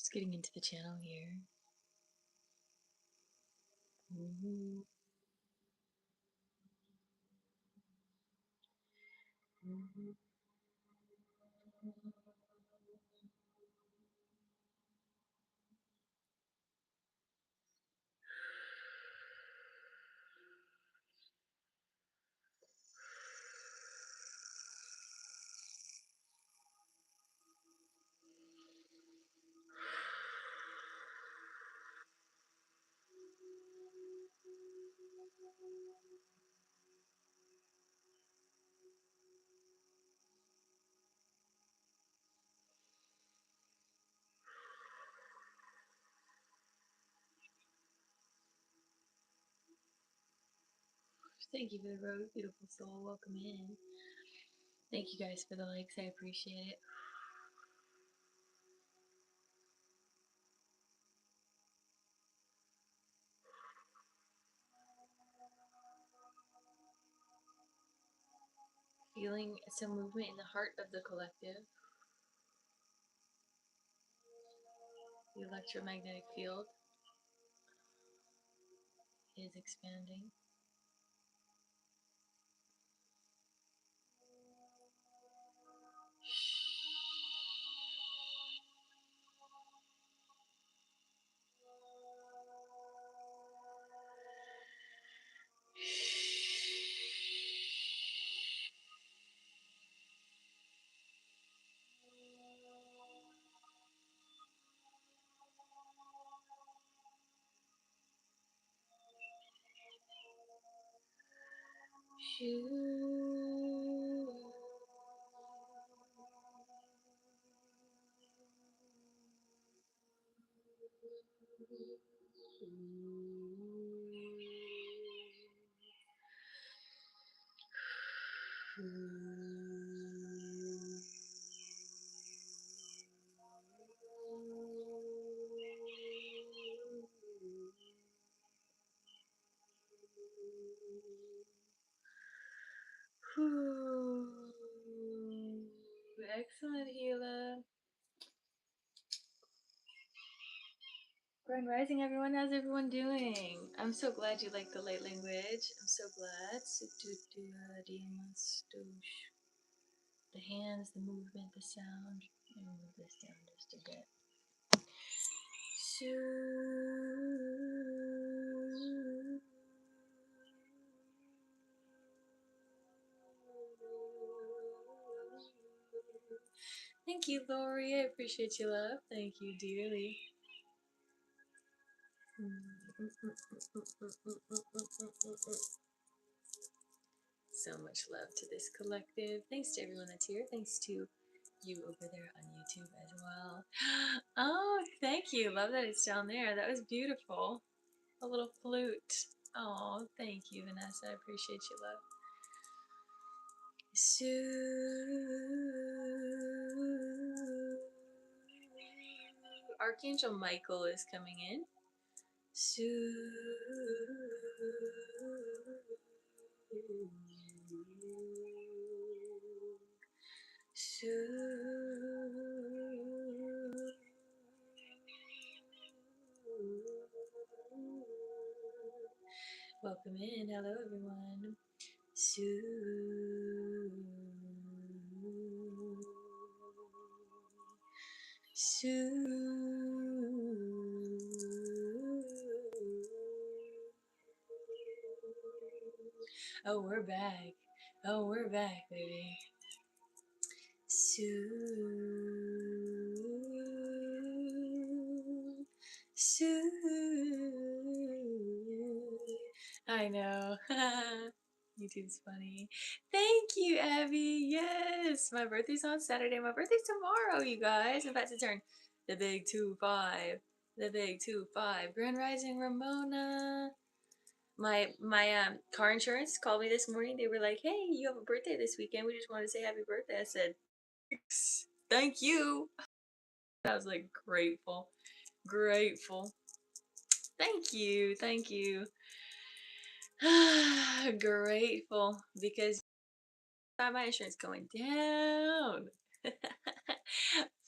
Just getting into the channel here. Thank you for the road, beautiful soul. Welcome in. Thank you guys for the likes. I appreciate it. Feeling some movement in the heart of the collective. The electromagnetic field is expanding. Excellent, Hila. Grand Rising, everyone. How's everyone doing? I'm so glad you like the light language. I'm so glad. The hands, the movement, the sound. Let me move this down just a bit. Thank you, Lori. I appreciate you, love. Thank you dearly. So much love to this collective. Thanks to everyone that's here. Thanks to you over there on YouTube as well. Oh, thank you. Love that it's down there. That was beautiful. A little flute. Oh, thank you, Vanessa. I appreciate you, love. Archangel Michael is coming in. Welcome in. Hello, everyone. Oh, we're back. Oh, we're back, baby. I know. YouTube's funny. Thank you, Abby. Yes, my birthday's on Saturday. My birthday's tomorrow, you guys. I'm about to turn the big 2-5. The big 2-5. Grand Rising Ramona. My car insurance called me this morning. They were like, "Hey, you have a birthday this weekend. We just wanted to say happy birthday." I said, "Thank you." I was like, grateful. Thank you. Grateful because my insurance going down.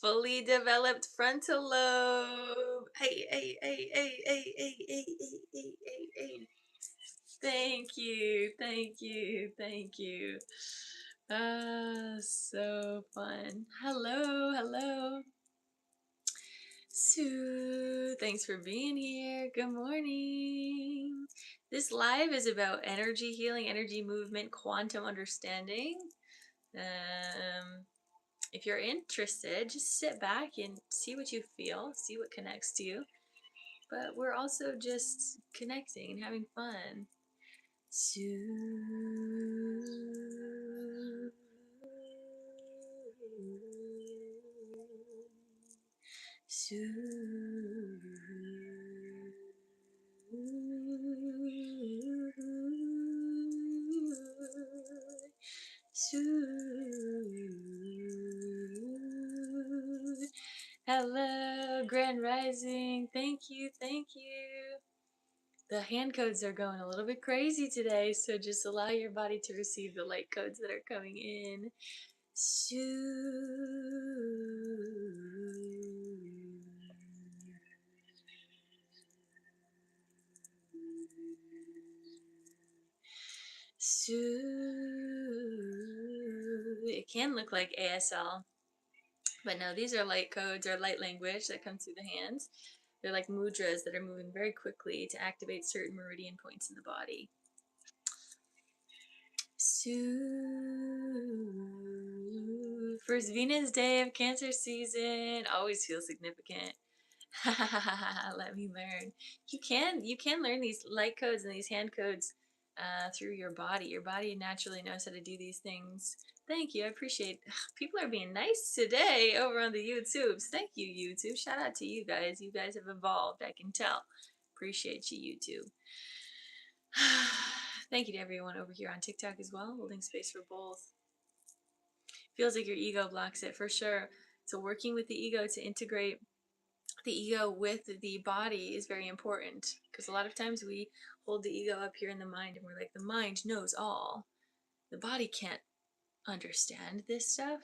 Fully developed frontal lobe. Hey, hey, hey, hey, hey, hey, hey, hey, hey, hey, hey. Thank you, thank you, thank you. Ah, so fun. Hello, hello. Sue, thanks for being here. Good morning. This live is about energy healing, energy movement, quantum understanding. If you're interested, just sit back and see what you feel, see what connects to you. But we're also just connecting and having fun. Sue. Sue. Soothe. Hello, Grand Rising. Thank you, thank you. The hand codes are going a little bit crazy today, so just allow your body to receive the light codes that are coming in. It can look like ASL, but no, these are light codes or light language that come through the hands. They're like mudras that are moving very quickly to activate certain meridian points in the body. First Venus day of Cancer season. Always feel significant. Let me learn. You can learn these light codes and these hand codes through your body. Your body naturally knows how to do these things. Thank you. I appreciate people are being nice today over on the YouTubes. Thank you, YouTube. Shout out to you guys. You guys have evolved. I can tell. Appreciate you, YouTube. Thank you to everyone over here on TikTok as well, holding space for both. Feels like your ego blocks it for sure. So working with the ego to integrate the ego with the body is very important, because a lot of times we hold the ego up here in the mind and we're like, the mind knows all. The body can't understand this stuff.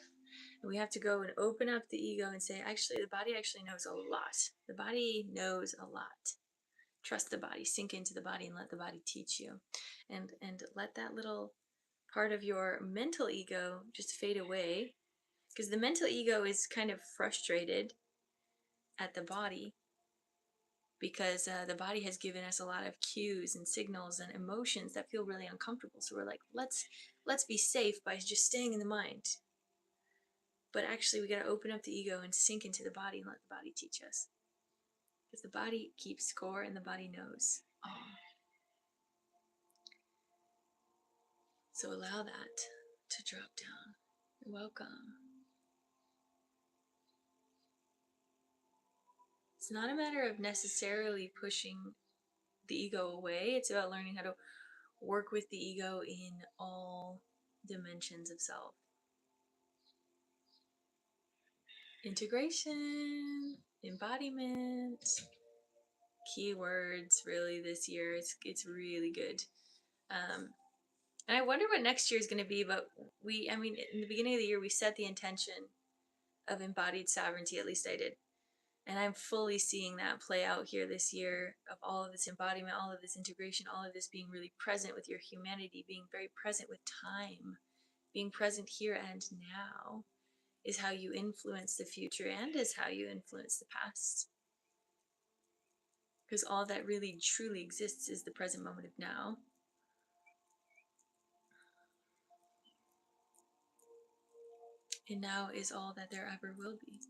And we have to go and open up the ego and say, actually, the body actually knows a lot. The body knows a lot. Trust the body, sink into the body and let the body teach you. And let that little part of your mental ego just fade away, because the mental ego is kind of frustrated at the body, because the body has given us a lot of cues and signals and emotions that feel really uncomfortable. So we're like, let's be safe by just staying in the mind. But actually, we got to open up the ego and sink into the body and let the body teach us, because the body keeps score and the body knows all. So allow that to drop down. You're welcome. It's not a matter of necessarily pushing the ego away. It's about learning how to work with the ego in all dimensions of self. Integration, embodiment, keywords really this year. It's really good. And I wonder what next year is going to be, but in the beginning of the year, we set the intention of embodied sovereignty, at least I did. And I'm fully seeing that play out here this year, of all of this embodiment, all of this integration, all of this being really present with your humanity, being very present with time, being present here and now is how you influence the future and is how you influence the past. Because all that really truly exists is the present moment of now. And now is all that there ever will be.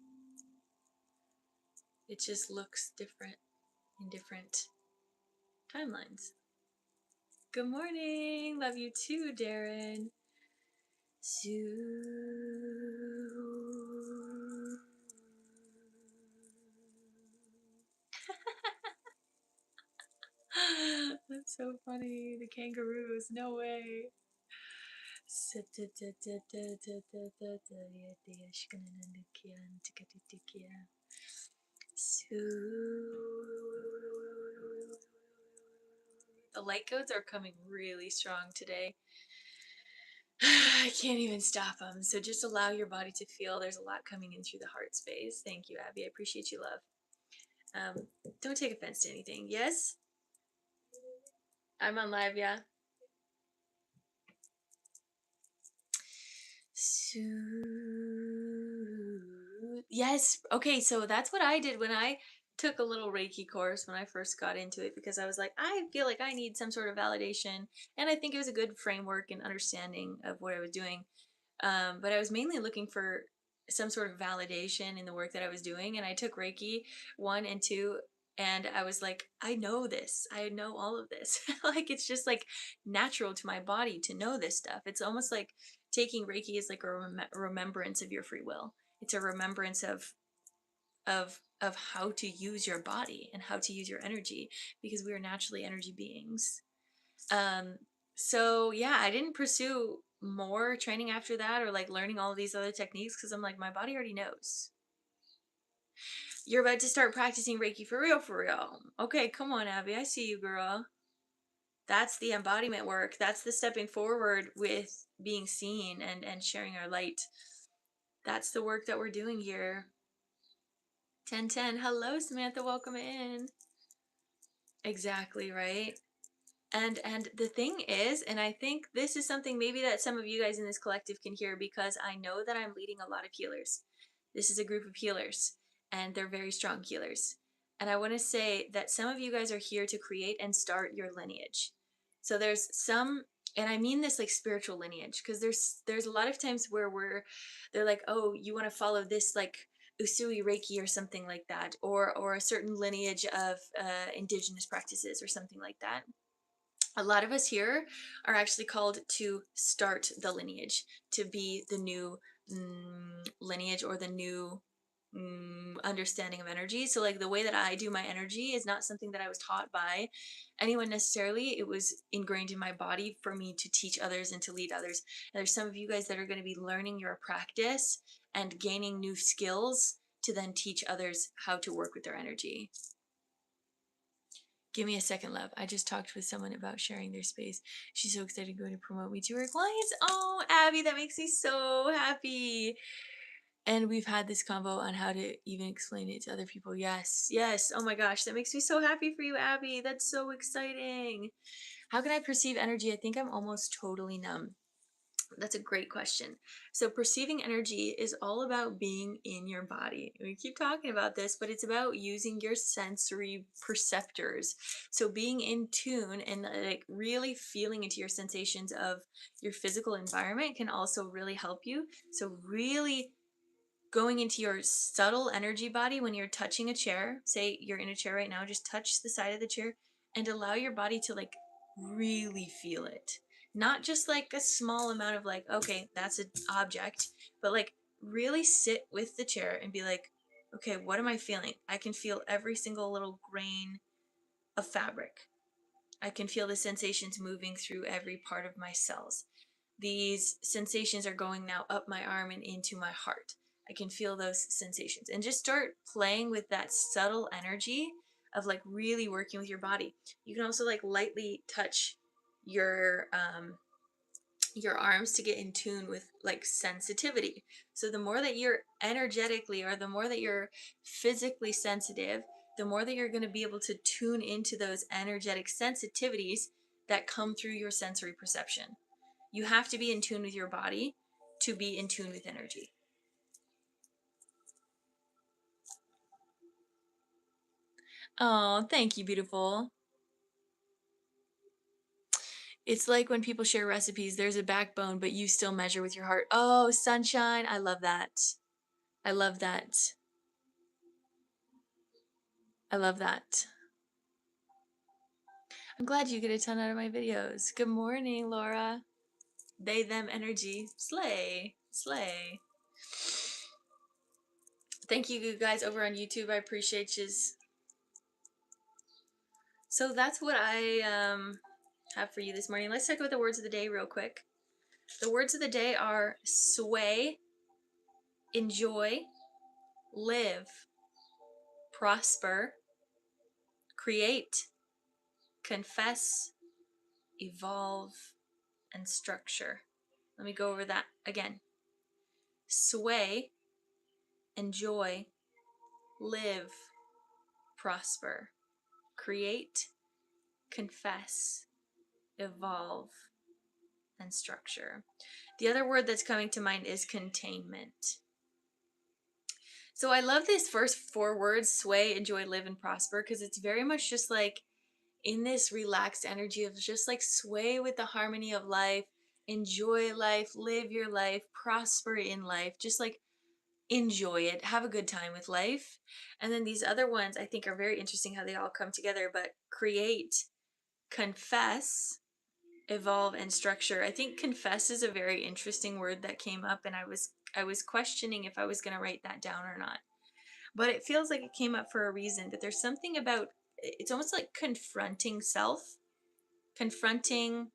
It just looks different in different timelines. Good morning. Love you too, Darren. That's so funny. The kangaroos. No way. The light codes are coming really strong today. I can't even stop them. So just allow your body to feel. There's a lot coming in through the heart space. Thank you, Abby. I appreciate you, love. Don't take offense to anything. Yes? I'm on live, yeah. Yes. Okay, so that's what I did when I took a little Reiki course when I first got into it, because I was like, I feel like I need some sort of validation. And I think it was a good framework and understanding of what I was doing. But I was mainly looking for some sort of validation in the work that I was doing. And I took Reiki 1 and 2, and I was like, I know this. I know all of this. Like, it's just like natural to my body to know this stuff. It's almost like taking Reiki is like a remembrance of your free will. It's a remembrance of how to use your body and how to use your energy, because we are naturally energy beings. Um, so yeah, I didn't pursue more training after that, or like learning all of these other techniques, because I'm like, my body already knows. You're about to start practicing Reiki for real, for real. Okay, come on, Abby. I see you, girl. That's the embodiment work. That's the stepping forward with being seen and sharing our light. That's the work that we're doing here. 1010. Hello, Samantha. Welcome in. Exactly, right? And the thing is, and I think this is something maybe that some of you guys in this collective can hear, because I know that I'm leading a lot of healers. This is a group of healers, and they're very strong healers. And I want to say that some of you guys are here to create and start your lineage. So there's some, and I mean this like spiritual lineage, because there's a lot of times where they're like, oh, you want to follow this like Usui Reiki or something like that, or a certain lineage of indigenous practices or something like that. A lot of us here are actually called to start the lineage, to be the new lineage, or the new understanding of energy. So like the way that I do my energy is not something that I was taught by anyone necessarily. It was ingrained in my body for me to teach others and to lead others. And there's some of you guys that are going to be learning your practice and gaining new skills to then teach others how to work with their energy. Give me a second, love. I just talked with someone about sharing their space. She's so excited going to promote me to her clients. Oh, Abby, that makes me so happy. And we've had this convo on how to even explain it to other people. Yes, yes. Oh my gosh, that makes me so happy for you, Abby. That's so exciting. How can I perceive energy? I think I'm almost totally numb. That's a great question. So, perceiving energy is all about being in your body. We keep talking about this, but it's about using your sensory perceptors. So, being in tune and like really feeling into your sensations of your physical environment can also really help you. So, really going into your subtle energy body when you're touching a chair. Say you're in a chair right now, just touch the side of the chair and allow your body to like really feel it. Not just like a small amount of like, okay, that's an object, but like really sit with the chair and be like, okay, what am I feeling? I can feel every single little grain of fabric. I can feel the sensations moving through every part of my cells. These sensations are going now up my arm and into my heart. I can feel those sensations, and just start playing with that subtle energy of like really working with your body. You can also like lightly touch your arms to get in tune with like sensitivity. So the more that you're energetically, or the more that you're physically sensitive, the more that you're going to be able to tune into those energetic sensitivities that come through your sensory perception. You have to be in tune with your body to be in tune with energy. Oh, thank you, beautiful. It's like when people share recipes, there's a backbone, but you still measure with your heart. Oh, sunshine. I love that. I love that. I love that. I'm glad you get a ton out of my videos. Good morning, Laura. They, them energy. Slay. Slay. Thank you guys over on YouTube. I appreciate yous. So that's what I have for you this morning. Let's talk about the words of the day real quick. The words of the day are sway, enjoy, live, prosper, create, confess, evolve, and structure. Let me go over that again. Sway, enjoy, live, prosper, create, confess, evolve, and structure. The other word that's coming to mind is containment. So I love these first 4 words, sway, enjoy, live, and prosper, because it's very much just like in this relaxed energy of just like sway with the harmony of life, enjoy life, live your life, prosper in life, just like enjoy it, have a good time with life. And then these other ones I think are very interesting how they all come together, but create, confess, evolve, and structure. I think confess is a very interesting word that came up, and I was questioning if I was going to write that down or not. But it feels like it came up for a reason, that there's something about it's almost like confronting self, confronting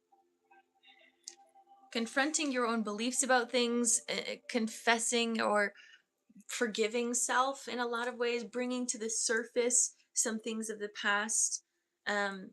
confronting your own beliefs about things, confessing or forgiving self in a lot of ways, bringing to the surface some things of the past,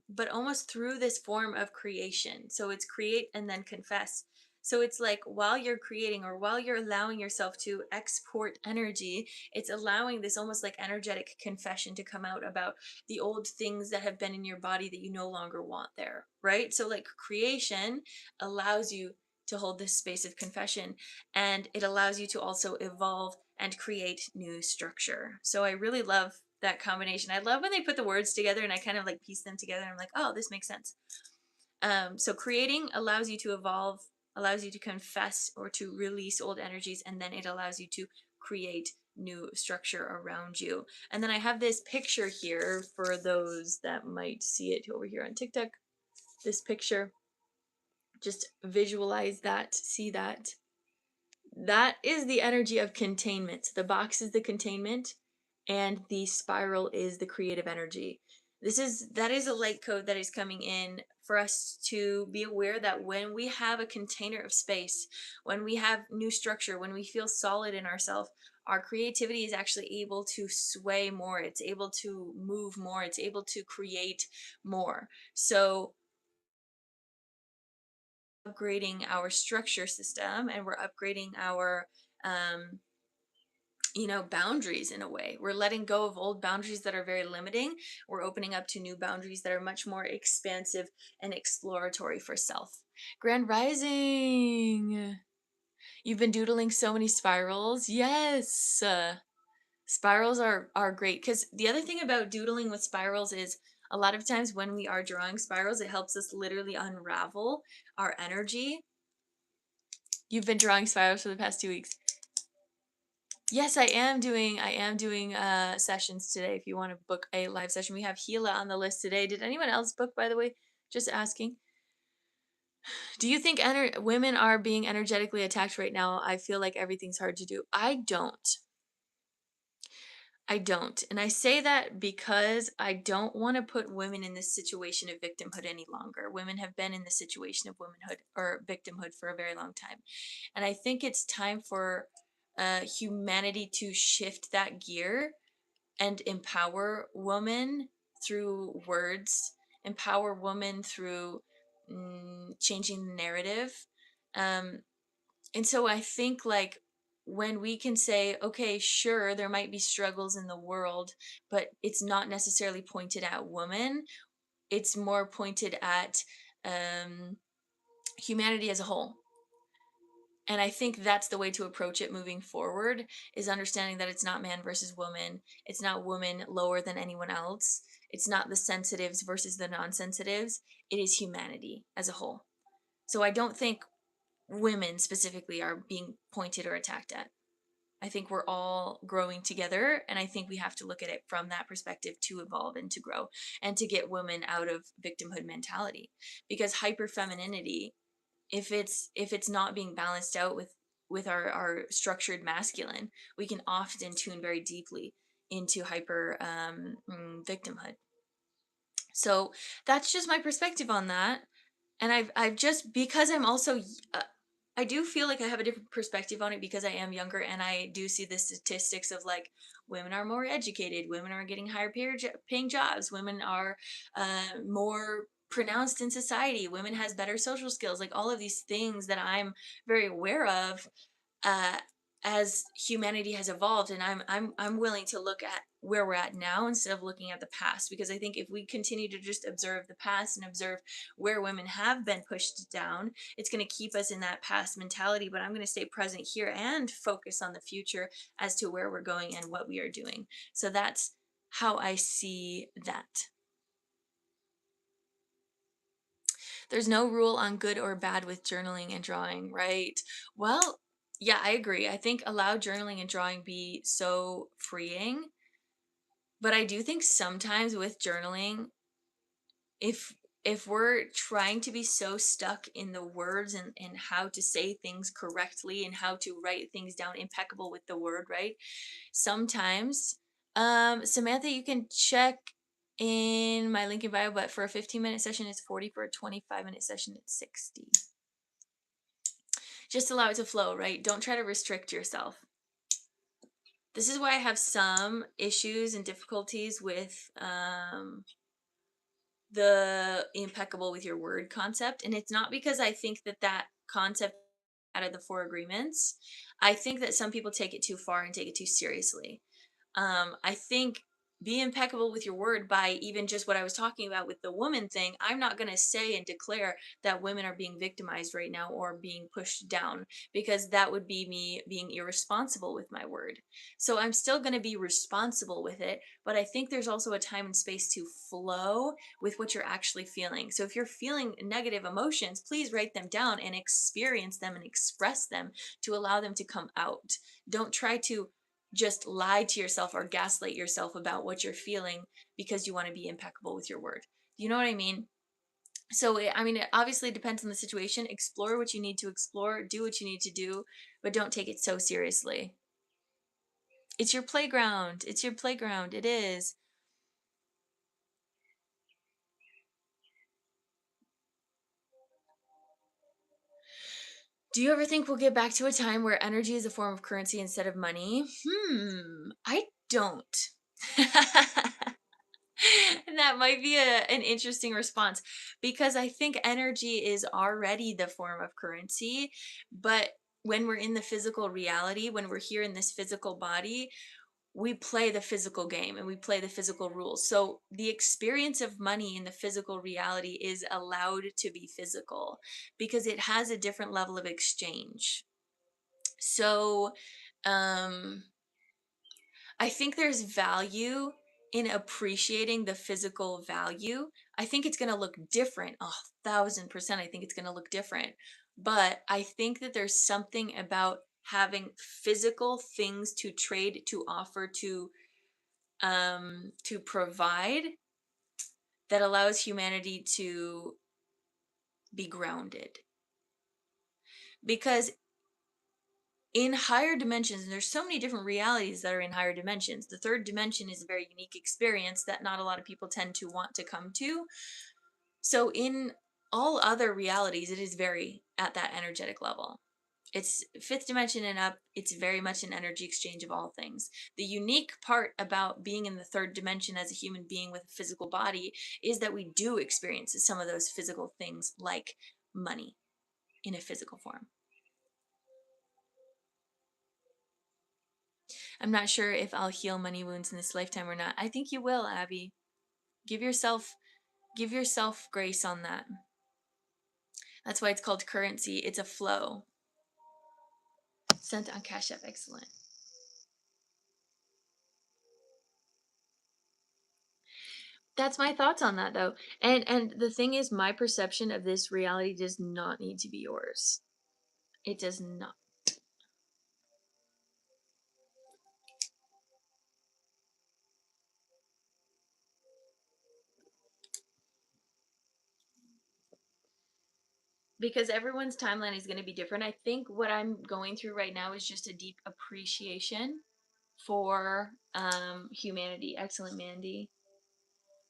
but almost through this form of creation. So it's create and then confess. So it's like while you're creating or while you're allowing yourself to export energy, it's allowing this almost like energetic confession to come out about the old things that have been in your body that you no longer want there, right? So, like, creation allows you to hold this space of confession, and it allows you to also evolve and create new structure. So I really love that combination. I love when they put the words together and I kind of like piece them together and I'm like, oh, this makes sense. So creating allows you to evolve, allows you to confess or to release old energies, and then it allows you to create new structure around you. And then I have this picture here for those that might see it over here on TikTok. This picture, just visualize that, see that. That is the energy of containment. The box is the containment, and the spiral is the creative energy. That is a light code that is coming in for us to be aware that when we have a container of space, when we have new structure, when we feel solid in ourselves, our creativity is actually able to sway more, it's able to move more, it's able to create more. So upgrading our structure system, and we're upgrading our um, boundaries in a way. We're letting go of old boundaries that are very limiting. We're opening up to new boundaries that are much more expansive and exploratory for self. Grand Rising! You've been doodling so many spirals. Yes! Spirals are great, because the other thing about doodling with spirals is a lot of times when we are drawing spirals, it helps us literally unravel our energy. You've been drawing spirals for the past 2 weeks. Yes, I am doing sessions today. If you want to book a live session, we have Hila on the list today. Did anyone else book, by the way? Just asking. Do you think women are being energetically attacked right now? I feel like everything's hard to do. I don't. I don't. And I say that because I don't want to put women in this situation of victimhood any longer. Women have been in the situation of womanhood or victimhood for a very long time. And I think it's time for humanity to shift that gear and empower women through words, empower women through changing the narrative. Um, and so I think, like, when we can say, okay, sure, there might be struggles in the world, but it's not necessarily pointed at women, it's more pointed at um, humanity as a whole. And I think that's the way to approach it moving forward, is understanding that it's not man versus woman. It's not woman lower than anyone else. It's not the sensitives versus the non-sensitives. It is humanity as a whole. So I don't think women specifically are being pointed or attacked at. I think we're all growing together, and I think we have to look at it from that perspective to evolve and to grow and to get women out of victimhood mentality. Because hyper femininity, if it's not being balanced out with our structured masculine, we can often tune very deeply into hyper victimhood. So that's just my perspective on that. And I've just, because I'm also I do feel like I have a different perspective on it because I am younger, and I do see the statistics of, like, women are more educated, women are getting higher paying jobs, women are more pronounced in society. Women has better social skills, like all of these things that I'm very aware of, uh, as humanity has evolved, and I'm willing to look at where we're at now instead of looking at the past, because I think if we continue to just observe the past and observe where women have been pushed down, it's going to keep us in that past mentality. But I'm going to stay present here and focus on the future as to where we're going and what we are doing. So that's how I see that. There's no rule on good or bad with journaling and drawing, right? Well, yeah, I agree. I think allow journaling and drawing be so freeing. But I do think sometimes with journaling, if if we're trying to be so stuck in the words and how to say things correctly and how to write things down impeccable with the word, right? Sometimes, Samantha, you can check in my link in bio, but for a 15-minute session, it's 40. For a 25-minute session, it's 60. Just allow it to flow, right? Don't try to restrict yourself. This is why I have some issues and difficulties with the impeccable with your word concept. And it's not because I think that that concept out of the four agreements. I think that some people take it too far and take it too seriously. I think be impeccable with your word by even just what I was talking about with the woman thing. I'm not going to say and declare that women are being victimized right now or being pushed down, because that would be me being irresponsible with my word. So I'm still going to be responsible with it, but I think there's also a time and space to flow with what you're actually feeling. So if you're feeling negative emotions, please write them down and experience them and express them to allow them to come out. Don't try to just lie to yourself or gaslight yourself about what you're feeling because you want to be impeccable with your word. You know what I mean? So, I mean, it obviously depends on the situation. Explore what you need to explore, do what you need to do, but don't take it so seriously. It's your playground. It's your playground. It is. Do you ever think we'll get back to a time where energy is a form of currency instead of money? I don't. And that might be an interesting response, because I think energy is already the form of currency. But when we're in the physical reality, when we're here in this physical body, we play the physical game and we play the physical rules. So the experience of money in the physical reality is allowed to be physical because it has a different level of exchange. So, um, I think there's value in appreciating the physical value. I think it's going to look different. 1,000%. I think it's going to look different. But I think that there's something about having physical things to trade, to offer, to provide, that allows humanity to be grounded. Because in higher dimensions, and there's so many different realities that are in higher dimensions, the third dimension is a very unique experience that not a lot of people tend to want to come to. So in all other realities, it is very at that energetic level. It's fifth dimension and up. It's very much an energy exchange of all things. The unique part about being in the third dimension as a human being with a physical body is that we do experience some of those physical things, like money in a physical form. I'm not sure if I'll heal money wounds in this lifetime or not. I think you will, Abby. Give yourself give yourself grace on that. That's why it's called currency. It's a flow. Sent on Cash App. Excellent. That's my thoughts on that, though. And the thing is, my perception of this reality does not need to be yours. It does not. Because everyone's timeline is going to be different. I think what I'm going through right now is just a deep appreciation for humanity. Excellent, Mandy.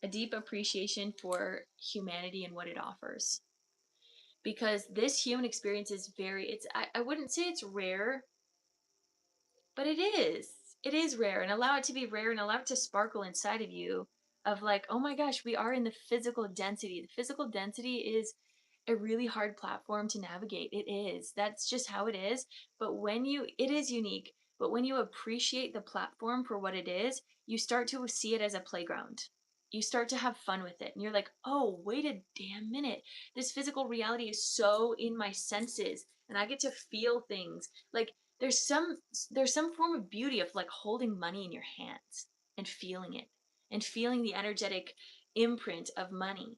A deep appreciation for humanity and what it offers. Because this human experience is very, I wouldn't say it's rare, but it is. It is rare, and allow it to be rare and allow it to sparkle inside of you. of like, oh my gosh, we are in the physical density. The physical density is a really hard platform to navigate. It is. That's just how it is. But it is unique. But when you appreciate the platform for what it is, you start to see it as a playground. You start to have fun with it. And you're like, oh, wait a damn minute. This physical reality is so in my senses and I get to feel things. Like there's some form of beauty of like holding money in your hands and feeling it and feeling the energetic imprint of money.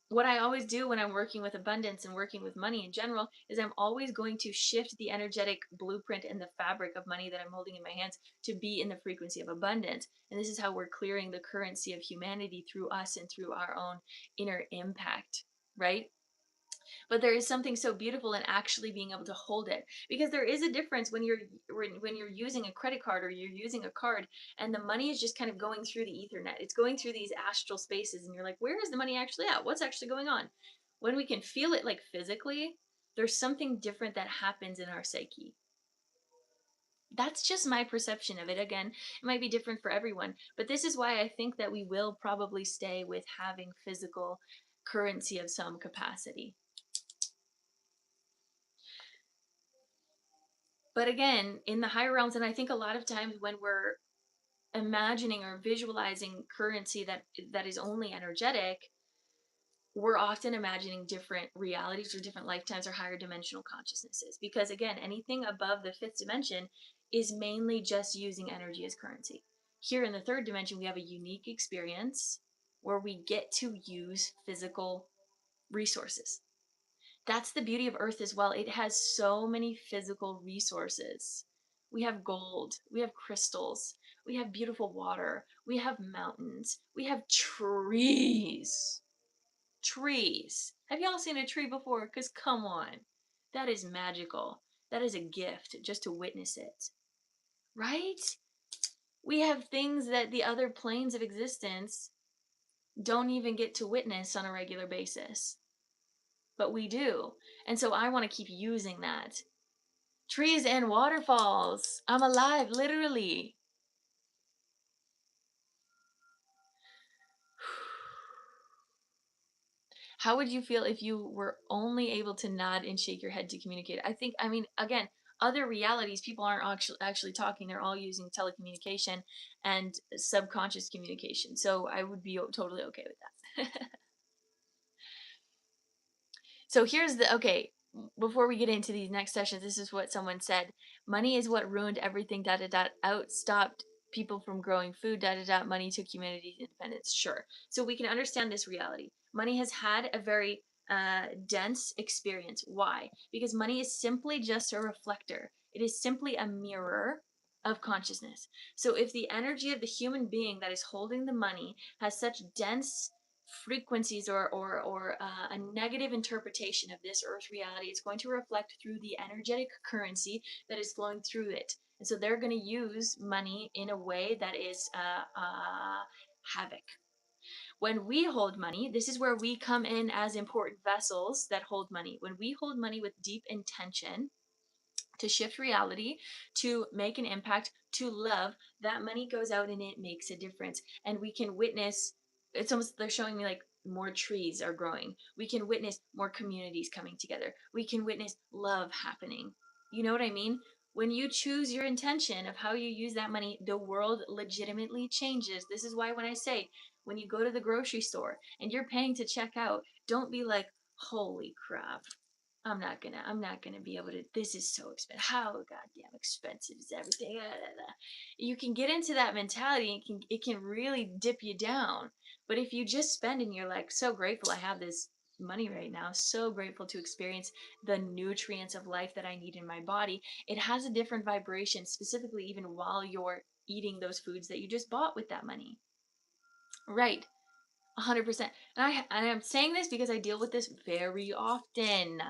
What I always do when I'm working with abundance and working with money in general is I'm always going to shift the energetic blueprint and the fabric of money that I'm holding in my hands to be in the frequency of abundance. And this is how we're clearing the currency of humanity through us and through our own inner impact, right? But there is something so beautiful in actually being able to hold it, because there is a difference when you're using a credit card or you're using a card and the money is just kind of going through the ethernet. It's going through these astral spaces and you're like, where is the money actually at? What's actually going on? When we can feel it like physically, there's something different that happens in our psyche. That's just my perception of it. Again, it might be different for everyone, but this is why I think that we will probably stay with having physical currency of some capacity. But again, in the higher realms, and I think a lot of times when we're imagining or visualizing currency that is only energetic, we're often imagining different realities or different lifetimes or higher dimensional consciousnesses. Because again, anything above the fifth dimension is mainly just using energy as currency. Here in the third dimension, we have a unique experience where we get to use physical resources. That's the beauty of Earth as well. It has so many physical resources. We have gold, we have crystals, we have beautiful water, we have mountains, we have trees. Trees. Have y'all seen a tree before? Because come on, that is magical. That is a gift just to witness it. Right? We have things that the other planes of existence don't even get to witness on a regular basis. But we do. And so I want to keep using that. Trees and waterfalls. I'm alive, literally. How would you feel if you were only able to nod and shake your head to communicate? I mean, again, other realities, people aren't actually talking. They're all using telecommunication and subconscious communication. So I would be totally okay with that. So here's okay, before we get into these next sessions, this is what someone said. Money is what ruined everything, outstopped people from growing food, money took humanity's independence. Sure. So we can understand this reality. Money has had a very dense experience. Why? Because money is simply just a reflector. It is simply a mirror of consciousness. So if the energy of the human being that is holding the money has such dense frequencies or a negative interpretation of this earth reality, it's going to reflect through the energetic currency that is flowing through it. And so they're going to use money in a way that is havoc. When we hold money, this is where we come in as important vessels that hold money. When we hold money with deep intention to shift reality, to make an impact, to love, that money goes out and it makes a difference. And we can witness, it's almost, they're showing me like more trees are growing. We can witness more communities coming together. We can witness love happening. You know what I mean? When you choose your intention of how you use that money, the world legitimately changes. This is why when I say, when you go to the grocery store and you're paying to check out, don't be like, holy crap, I'm not gonna be able to, this is so expensive. How goddamn expensive is everything? You can get into that mentality and it can really dip you down. But if you just spend and you're like, so grateful I have this money right now, so grateful to experience the nutrients of life that I need in my body, it has a different vibration, specifically even while you're eating those foods that you just bought with that money. Right. 100%. And I'm saying this because I deal with this very often.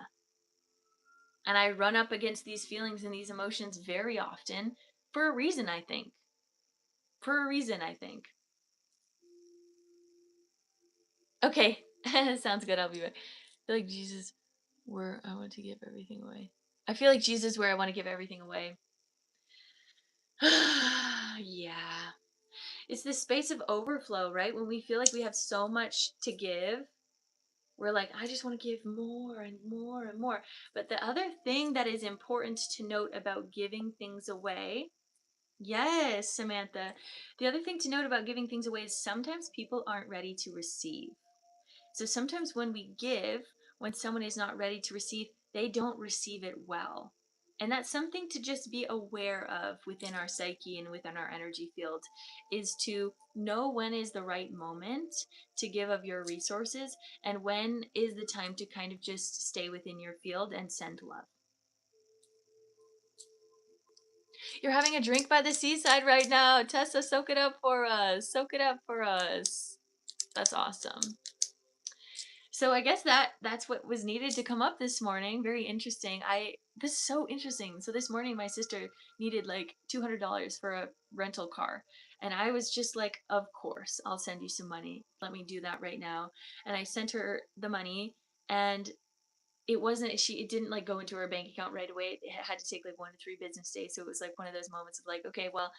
And I run up against these feelings and these emotions very often for a reason, I think. For a reason, I think. Okay, sounds good. I'll be back. I feel like Jesus, where I want to give everything away. I feel like Jesus, where I want to give everything away. Yeah. It's this space of overflow, right? When we feel like we have so much to give, we're like, I just want to give more and more and more. But the other thing that is important to note about giving things away, yes, Samantha, the other thing to note about giving things away is sometimes people aren't ready to receive. So sometimes when we give, when someone is not ready to receive, they don't receive it well. And that's something to just be aware of within our psyche and within our energy field, is to know when is the right moment to give of your resources and when is the time to kind of just stay within your field and send love. You're having a drink by the seaside right now. Tessa, soak it up for us. Soak it up for us. That's awesome. So I guess that's what was needed to come up this morning. Very interesting. This is so interesting. So this morning my sister needed like $200 for a rental car, and I was just like, of course, I'll send you some money. Let me do that right now. And I sent her the money, and it didn't like go into her bank account right away. It had to take like 1 to 3 business days. So it was like one of those moments of like, okay, well,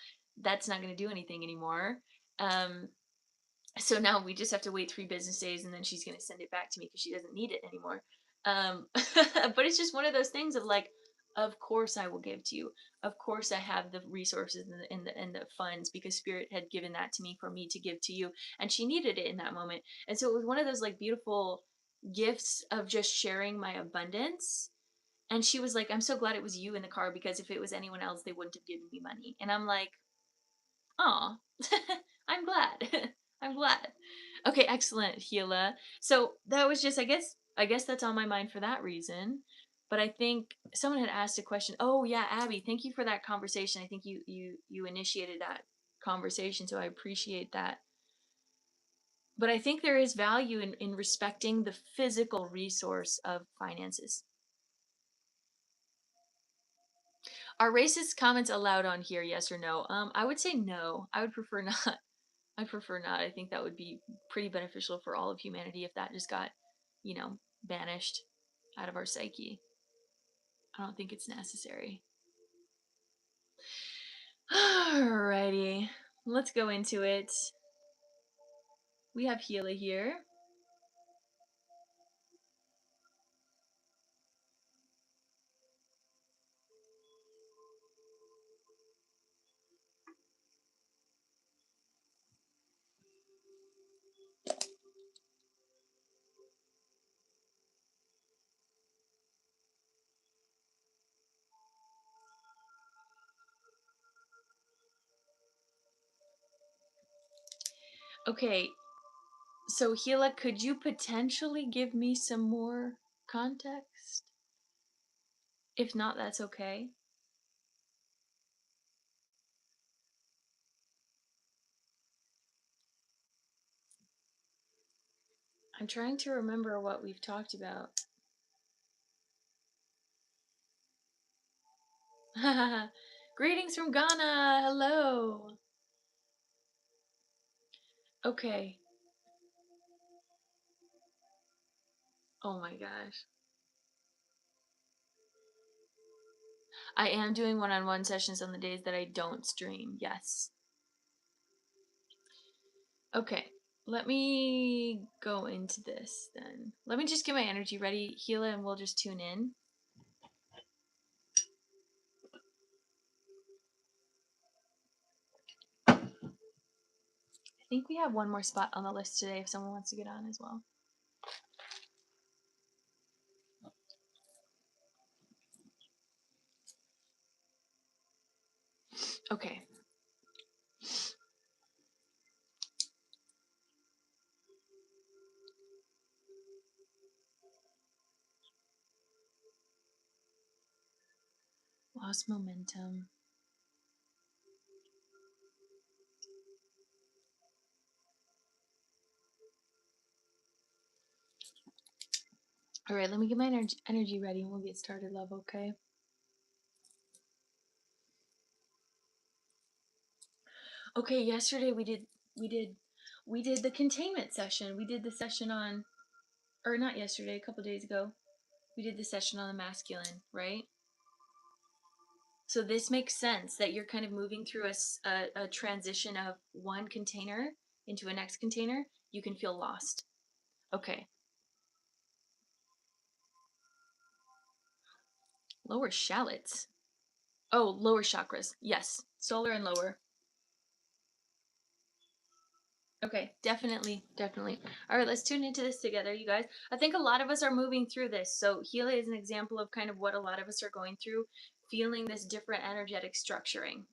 that's not going to do anything anymore. So now we just have to wait 3 business days, and then she's going to send it back to me because she doesn't need it anymore. But it's just one of those things of like, of course I will give to you. Of course I have the resources and the funds, because Spirit had given that to me for me to give to you, and she needed it in that moment. And so it was one of those like beautiful gifts of just sharing my abundance. And she was like, I'm so glad it was you in the car, because if it was anyone else, they wouldn't have given me money. And I'm like, oh, I'm glad. I'm glad. Okay, excellent, Hila. So that was just, I guess that's on my mind for that reason. But I think someone had asked a question. Oh yeah, Abby, thank you for that conversation. I think you initiated that conversation, so I appreciate that. But I think there is value in respecting the physical resource of finances. Are racist comments allowed on here? Yes or no? I would say no. I would prefer not. I prefer not. I think that would be pretty beneficial for all of humanity if that just got, banished out of our psyche. I don't think it's necessary. Alrighty, let's go into it. We have Hila here. Okay, so Hila, could you potentially give me some more context? If not, that's okay. I'm trying to remember what we've talked about. Greetings from Ghana. Hello. Okay. Oh my gosh. I am doing one-on-one sessions on the days that I don't stream. Yes. Okay. Let me go into this then. Let me just get my energy ready, Hila, and we'll just tune in. I think we have one more spot on the list today if someone wants to get on as well. Okay. Lost momentum. All right, let me get my energy ready and we'll get started, love, okay? Okay, yesterday we did the containment session. We did the session on, or not yesterday, a couple days ago. We did the session on the masculine, right? So this makes sense that you're kind of moving through a transition of one container into a next container. You can feel lost. Okay. Lower shallots. Oh, lower chakras. Yes. Solar and lower. Okay, definitely, definitely. All right, let's tune into this together, you guys. I think a lot of us are moving through this. So Hila is an example of kind of what a lot of us are going through, feeling this different energetic structuring.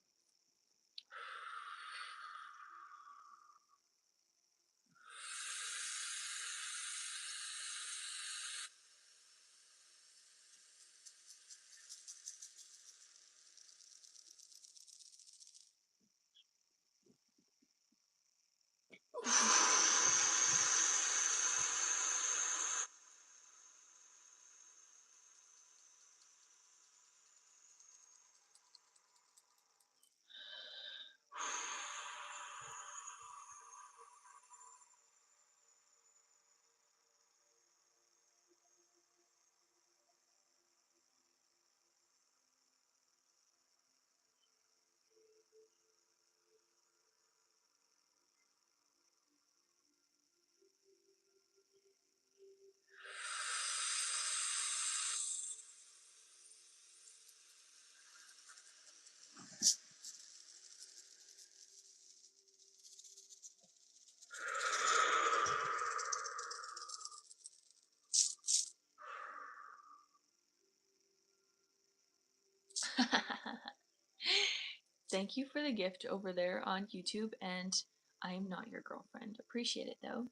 Thank you for the gift over there on YouTube, and I am not your girlfriend. Appreciate it though.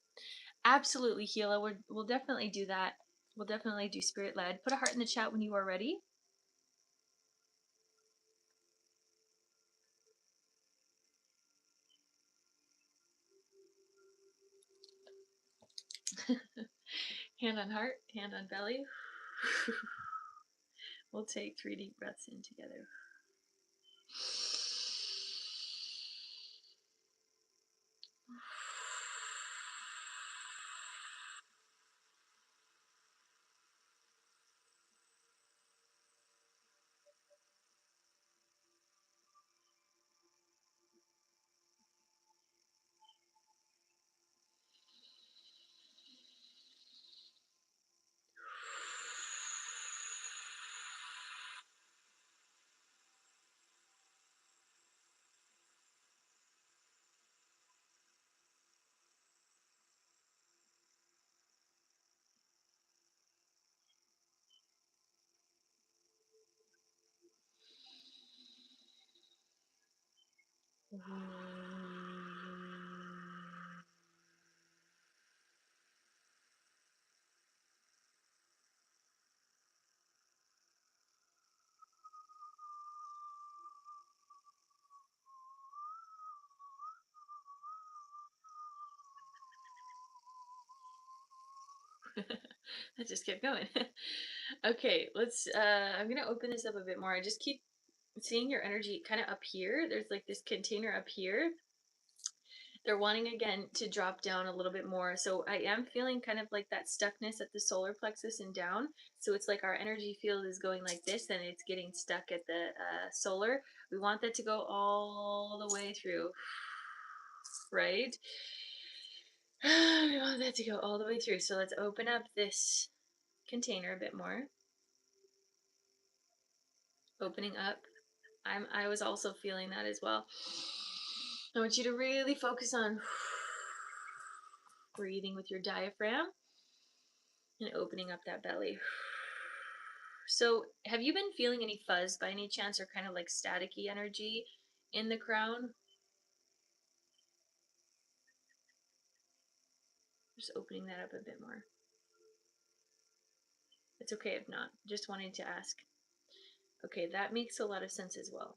Absolutely, Hila. We'll definitely do that. We'll definitely do spirit led. Put a heart in the chat when you are ready. Hand on heart, hand on belly. We'll take 3 deep breaths in together. I just kept going. Okay, let's I'm gonna open this up a bit more. I just keep seeing your energy kind of up here. There's like this container up here. They're wanting again to drop down a little bit more. So I am feeling kind of like that stuckness at the solar plexus and down. So it's like our energy field is going like this and it's getting stuck at the solar. We want that to go all the way through, right? We want that to go all the way through. So let's open up this container a bit more. Opening up. I was also feeling that as well. I want you to really focus on breathing with your diaphragm and opening up that belly. So, have you been feeling any fuzz by any chance, or kind of like staticky energy in the crown? Just opening that up a bit more. It's okay if not. Just wanted to ask. Okay, that makes a lot of sense as well.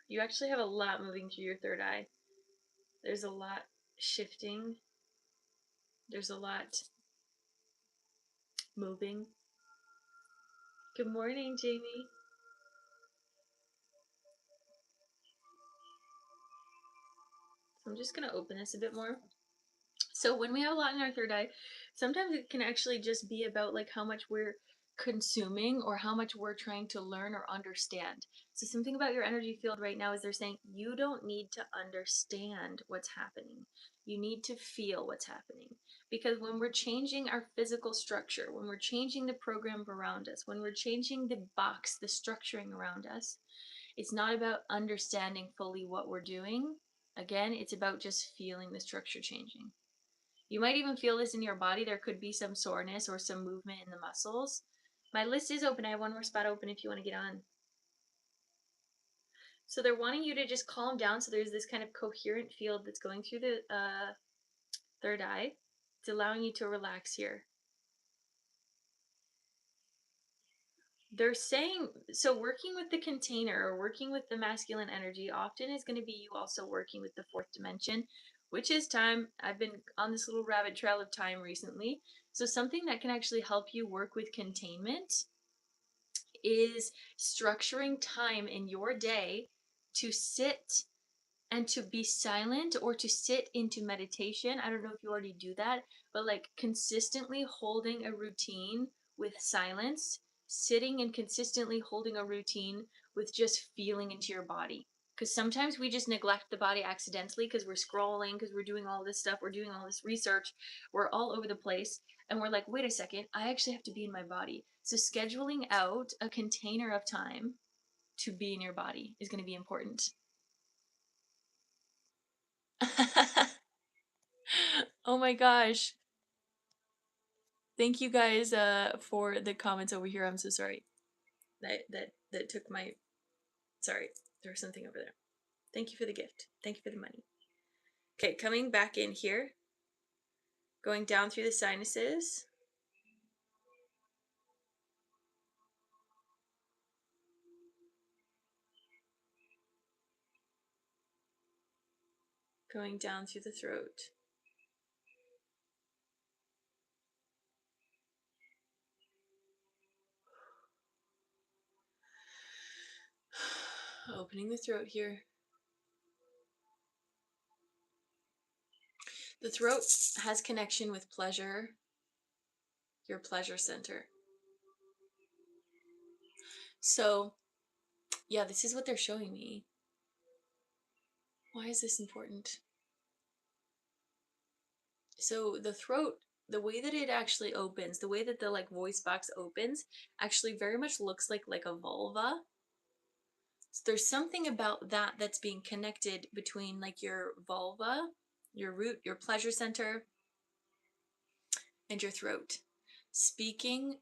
You actually have a lot moving through your third eye. There's a lot shifting. There's a lot moving. Good morning, Jamie. I'm just going to open this a bit more. So when we have a lot in our third eye, sometimes it can actually just be about like how much we're consuming or how much we're trying to learn or understand. So something about your energy field right now is they're saying you don't need to understand what's happening. You need to feel what's happening. Because when we're changing our physical structure, when we're changing the program around us, when we're changing the box, the structuring around us, it's not about understanding fully what we're doing. Again, it's about just feeling the structure changing. You might even feel this in your body. There could be some soreness or some movement in the muscles. My list is open. I have one more spot open if you want to get on. So they're wanting you to just calm down. So there's this kind of coherent field that's going through the third eye. It's allowing you to relax here. They're saying, so working with the container or working with the masculine energy often is going to be you also working with the fourth dimension, which is time. I've been on this little rabbit trail of time recently. So something that can actually help you work with containment is structuring time in your day to sit and to be silent or to sit into meditation. I don't know if you already do that, but like consistently holding a routine with silence, sitting and consistently holding a routine with just feeling into your body. Because sometimes we just neglect the body accidentally because we're scrolling, because we're doing all this stuff, we're doing all this research, we're all over the place. And we're like, wait a second, I actually have to be in my body. So scheduling out a container of time to be in your body is going to be important. Oh my gosh. Thank you guys for the comments over here. I'm so sorry. That took my sorry. There's something over there. Thank you for the gift. Thank you for the money. Okay, coming back in here. Going down through the sinuses. Going down through the throat. Opening the throat here. The throat has connection with pleasure, your pleasure center. So, yeah, this is what they're showing me. Why is this important? So the throat, the way that it actually opens, the way that the like voice box opens, actually very much looks like a vulva. So there's something about that that's being connected between like your vulva, your root, your pleasure center, and your throat. Speaking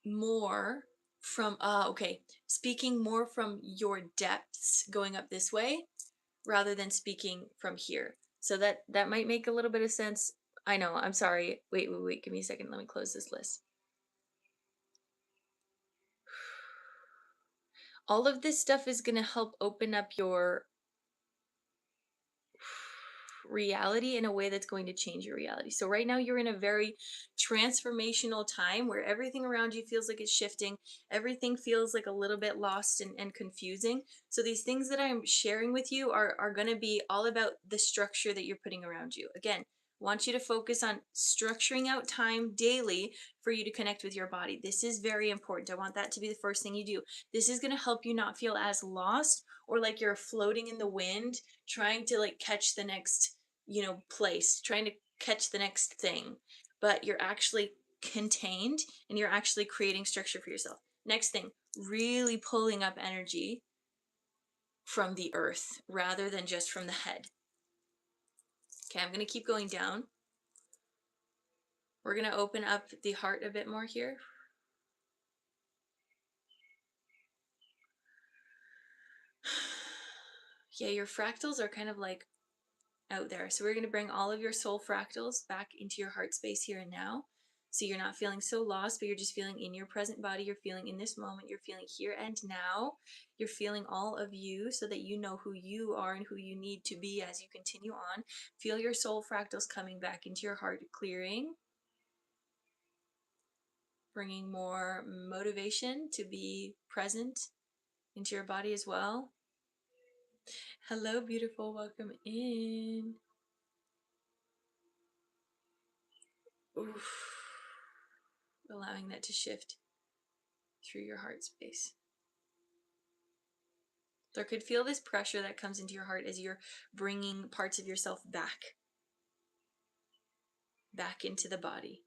more from speaking more from your depths going up this way rather than speaking from here. So that might make a little bit of sense. I know, I'm sorry. Wait, give me a second. Let me close this list. All of this stuff is going to help open up your reality in a way that's going to change your reality. So right now you're in a very transformational time where everything around you feels like it's shifting. Everything feels like a little bit lost and confusing. So these things that I'm sharing with you are going to be all about the structure that you're putting around you. Again, want you to focus on structuring out time daily for you to connect with your body. This is very important. I want that to be the first thing you do. This is going to help you not feel as lost or like you're floating in the wind trying to like catch the next place, trying to catch the next thing, but you're actually contained and you're actually creating structure for yourself. Next thing, really pulling up energy from the earth rather than just from the head. Okay, I'm going to keep going down. We're going to open up the heart a bit more here. Yeah, your fractals are kind of like out there. So we're going to bring all of your soul fractals back into your heart space here and now. So you're not feeling so lost, but you're just feeling in your present body. You're feeling in this moment. You're feeling here and now. You're feeling all of you so that you know who you are and who you need to be as you continue on. Feel your soul fractals coming back into your heart, clearing, bringing more motivation to be present into your body as well. Hello, beautiful. Welcome in. Oof. Allowing that to shift through your heart space. So I could feel this pressure that comes into your heart as you're bringing parts of yourself back into the body.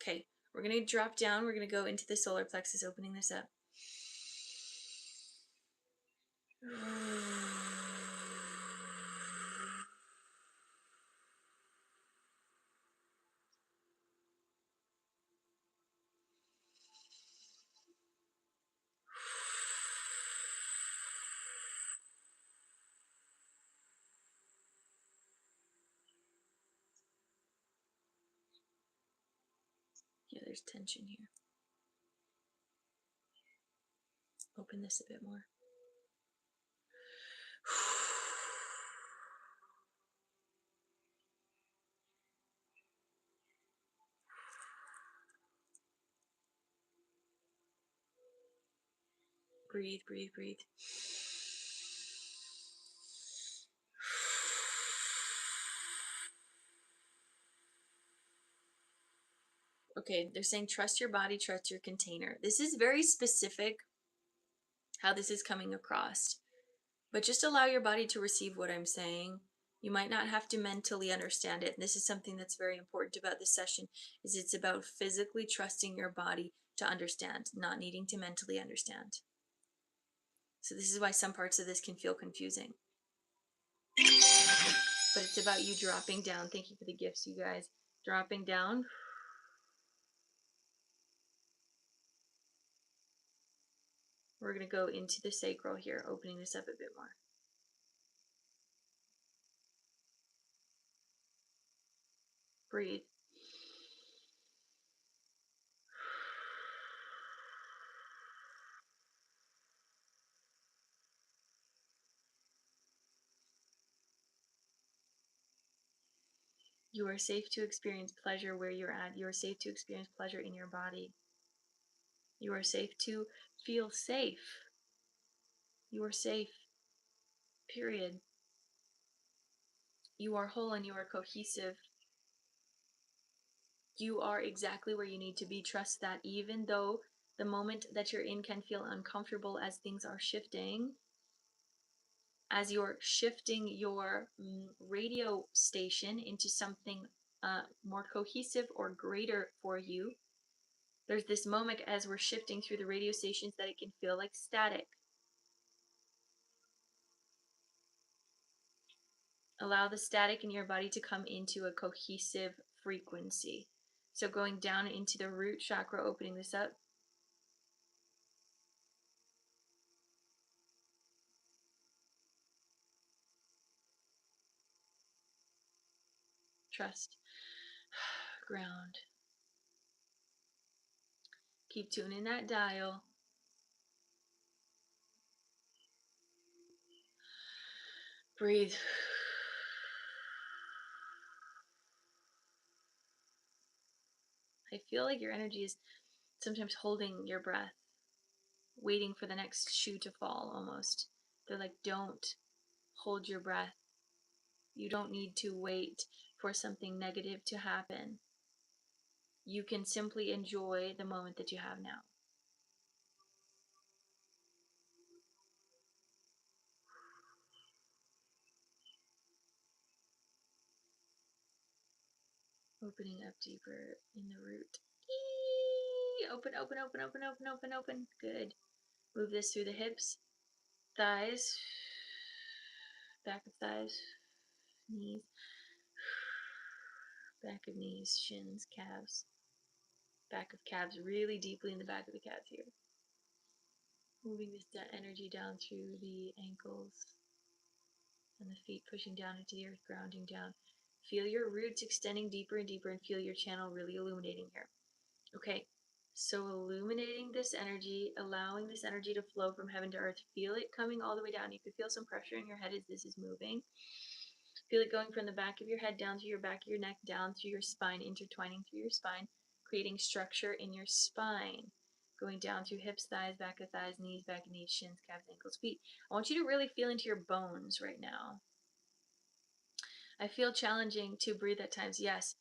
Okay, we're going to drop down. We're going to go into the solar plexus, opening this up. Yeah, there's tension here. Open this a bit more. Breathe, breathe, breathe. Okay, they're saying trust your body, trust your container. This is very specific how this is coming across. But just allow your body to receive what I'm saying. You might not have to mentally understand it. And this is something that's very important about this session, is it's about physically trusting your body to understand, not needing to mentally understand. So this is why some parts of this can feel confusing. But it's about you dropping down. Thank you for the gifts, you guys. Dropping down. We're going to go into the sacral here, opening this up a bit more. Breathe. You are safe to experience pleasure where you're at. You are safe to experience pleasure in your body. You are safe to feel safe. You are safe, period. You are whole and you are cohesive. You are exactly where you need to be. Trust that even though the moment that you're in can feel uncomfortable as things are shifting, as you're shifting your radio station into something more cohesive or greater for you, there's this moment as we're shifting through the radio stations that it can feel like static. Allow the static in your body to come into a cohesive frequency. So going down into the root chakra, opening this up. Trust. Ground. Keep tuning that dial. Breathe. I feel like your energy is sometimes holding your breath, waiting for the next shoe to fall almost. They're like, don't hold your breath. You don't need to wait for something negative to happen. You can simply enjoy the moment that you have now. Opening up deeper in the root. Open, open, open, open, open, open, open. Good. Move this through the hips, thighs, back of thighs, knees, back of knees, shins, calves, back of calves, really deeply in the back of the calves here. Moving this energy down through the ankles and the feet, pushing down into the earth, grounding down. Feel your roots extending deeper and deeper and feel your channel really illuminating here. Okay, so illuminating this energy, allowing this energy to flow from heaven to earth. Feel it coming all the way down. You could feel some pressure in your head as this is moving. Feel it going from the back of your head down through your back of your neck, down through your spine, intertwining through your spine, creating structure in your spine. going down through hips, thighs, back of thighs, knees, back of knees, shins, calves, ankles, feet. I want you to really feel into your bones right now. I feel challenging to breathe at times. Yes.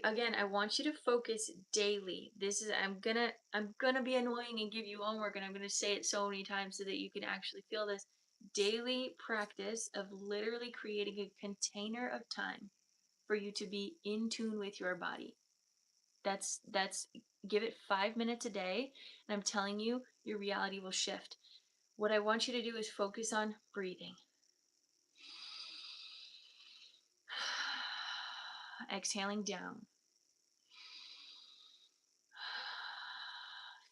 Again, I want you to focus daily. This is I'm gonna be annoying and give you homework, and I'm gonna say it so many times so that you can actually feel this. Daily practice of literally creating a container of time for you to be in tune with your body. That's give it 5 minutes a day, and I'm telling you, your reality will shift. What I want you to do is focus on breathing. Exhaling down.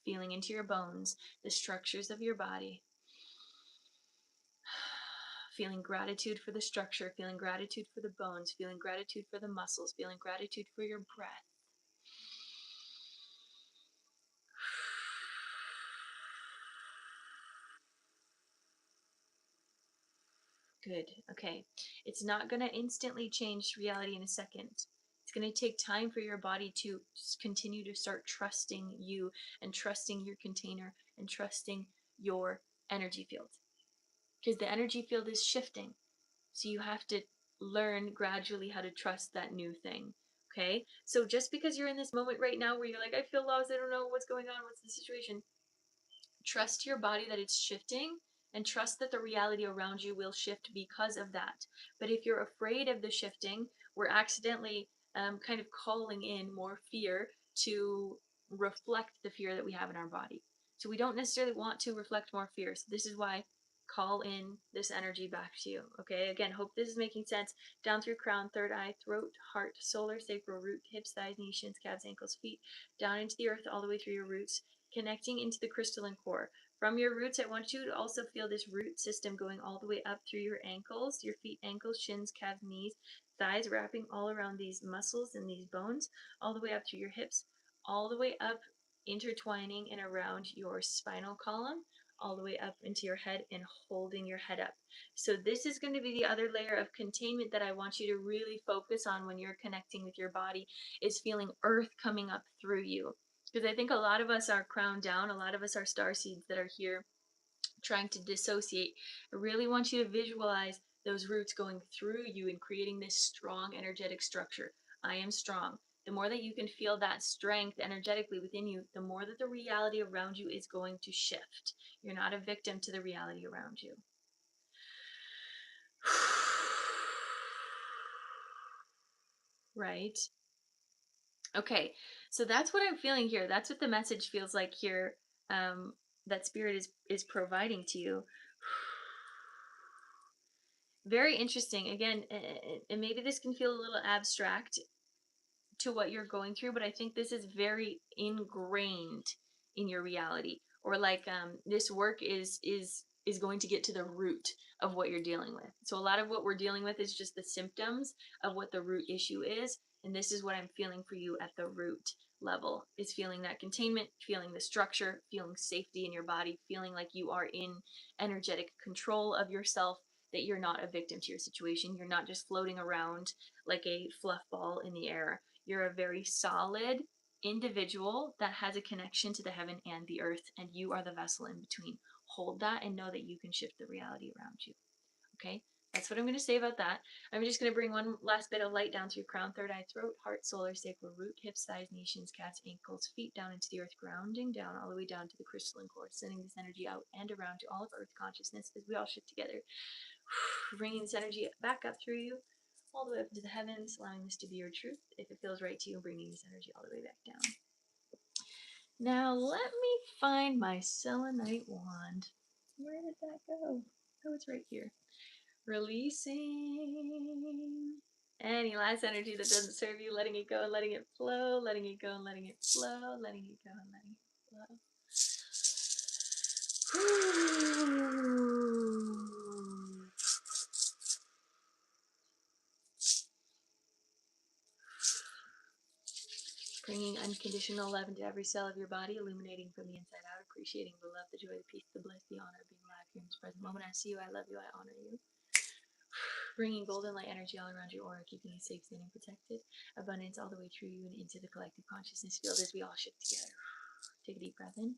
Feeling into your bones, the structures of your body. Feeling gratitude for the structure, feeling gratitude for the bones, feeling gratitude for the muscles, feeling gratitude for your breath. Good. Okay. It's not going to instantly change reality in a second. It's going to take time for your body to continue to start trusting you and trusting your container and trusting your energy field. Because the energy field is shifting. So you have to learn gradually how to trust that new thing. Okay? So just because you're in this moment right now where you're like, I feel lost, I don't know what's going on, what's the situation, trust your body that it's shifting and trust that the reality around you will shift because of that. But if you're afraid of the shifting, we're accidentally kind of calling in more fear to reflect the fear that we have in our body. So we don't necessarily want to reflect more fear. So this is why call in this energy back to you. Okay, again, hope this is making sense. Down through crown, third eye, throat, heart, solar, sacral, root, hips, thighs, knees, shins, calves, ankles, feet, down into the earth all the way through your roots, connecting into the crystalline core. From your roots, I want you to also feel this root system going all the way up through your ankles, your feet, ankles, shins, calves, knees, thighs, wrapping all around these muscles and these bones, all the way up through your hips, all the way up, intertwining and around your spinal column, all the way up into your head and holding your head up. So this is going to be the other layer of containment that I want you to really focus on when you're connecting with your body, is feeling earth coming up through you. Because I think a lot of us are crowned down, a lot of us are star seeds that are here trying to dissociate. I really want you to visualize those roots going through you and creating this strong energetic structure. I am strong. The more that you can feel that strength energetically within you, the more that the reality around you is going to shift. You're not a victim to the reality around you. Right? Okay, so that's what I'm feeling here. That's what the message feels like here, that spirit is providing to you. Very interesting. Again, and maybe this can feel a little abstract to what you're going through, but I think this is very ingrained in your reality. Or like this work is going to get to the root of what you're dealing with. So a lot of what we're dealing with is just the symptoms of what the root issue is, and this is what I'm feeling for you at the root level, is feeling that containment, feeling the structure, feeling safety in your body, feeling like you are in energetic control of yourself, that you're not a victim to your situation. You're not just floating around like a fluff ball in the air. You're a very solid individual that has a connection to the heaven and the earth, and you are the vessel in between. Hold that and know that you can shift the reality around you. Okay? That's what I'm going to say about that. I'm just going to bring one last bit of light down through crown, third eye, throat, heart, solar, sacral, root, hips, thighs, knees, shins, calves, ankles, feet, down into the earth, grounding down all the way down to the crystalline core, sending this energy out and around to all of earth consciousness as we all shift together. Bringing this energy back up through you, all the way up into the heavens, allowing this to be your truth if it feels right to you, bringing this energy all the way back down. Now let me find my selenite wand. Where did that go? Oh, it's right here. Releasing any last energy that doesn't serve you, letting it go and letting it flow, letting it go and letting it flow, letting it go and letting it flow. Bringing unconditional love into every cell of your body, illuminating from the inside out, appreciating the love, the joy, the peace, the bliss, the honor of being alive here in this present moment. I see you, I love you, I honor you. Bringing golden light energy all around your aura, keeping you safe, sane, and protected. Abundance all the way through you and into the collective consciousness field as we all shift together. Take a deep breath in.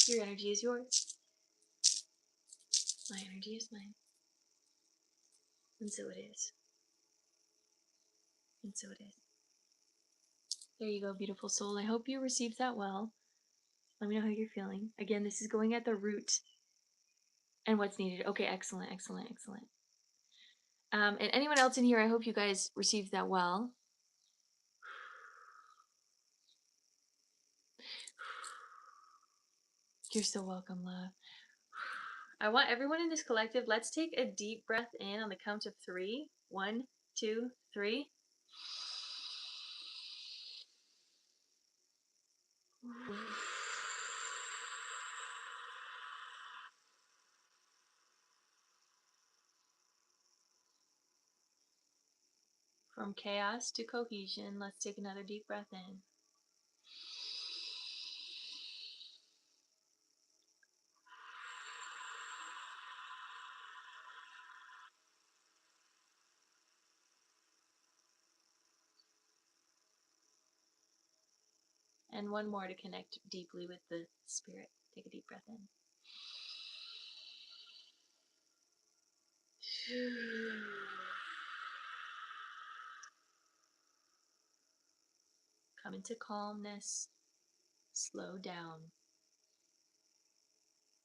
Your energy is yours. My energy is mine. And so it is. And so it is. There you go, beautiful soul. I hope you received that well. Let me know how you're feeling. Again, this is going at the root and what's needed. Okay, excellent, excellent, excellent. And anyone else in here, I hope you guys received that well. You're so welcome, love. I want everyone in this collective, let's take a deep breath in on the count of 3. 1, 2, 3. From chaos to cohesion, let's take another deep breath in. And one more to connect deeply with the spirit. Take a deep breath in. Come into calmness. Slow down.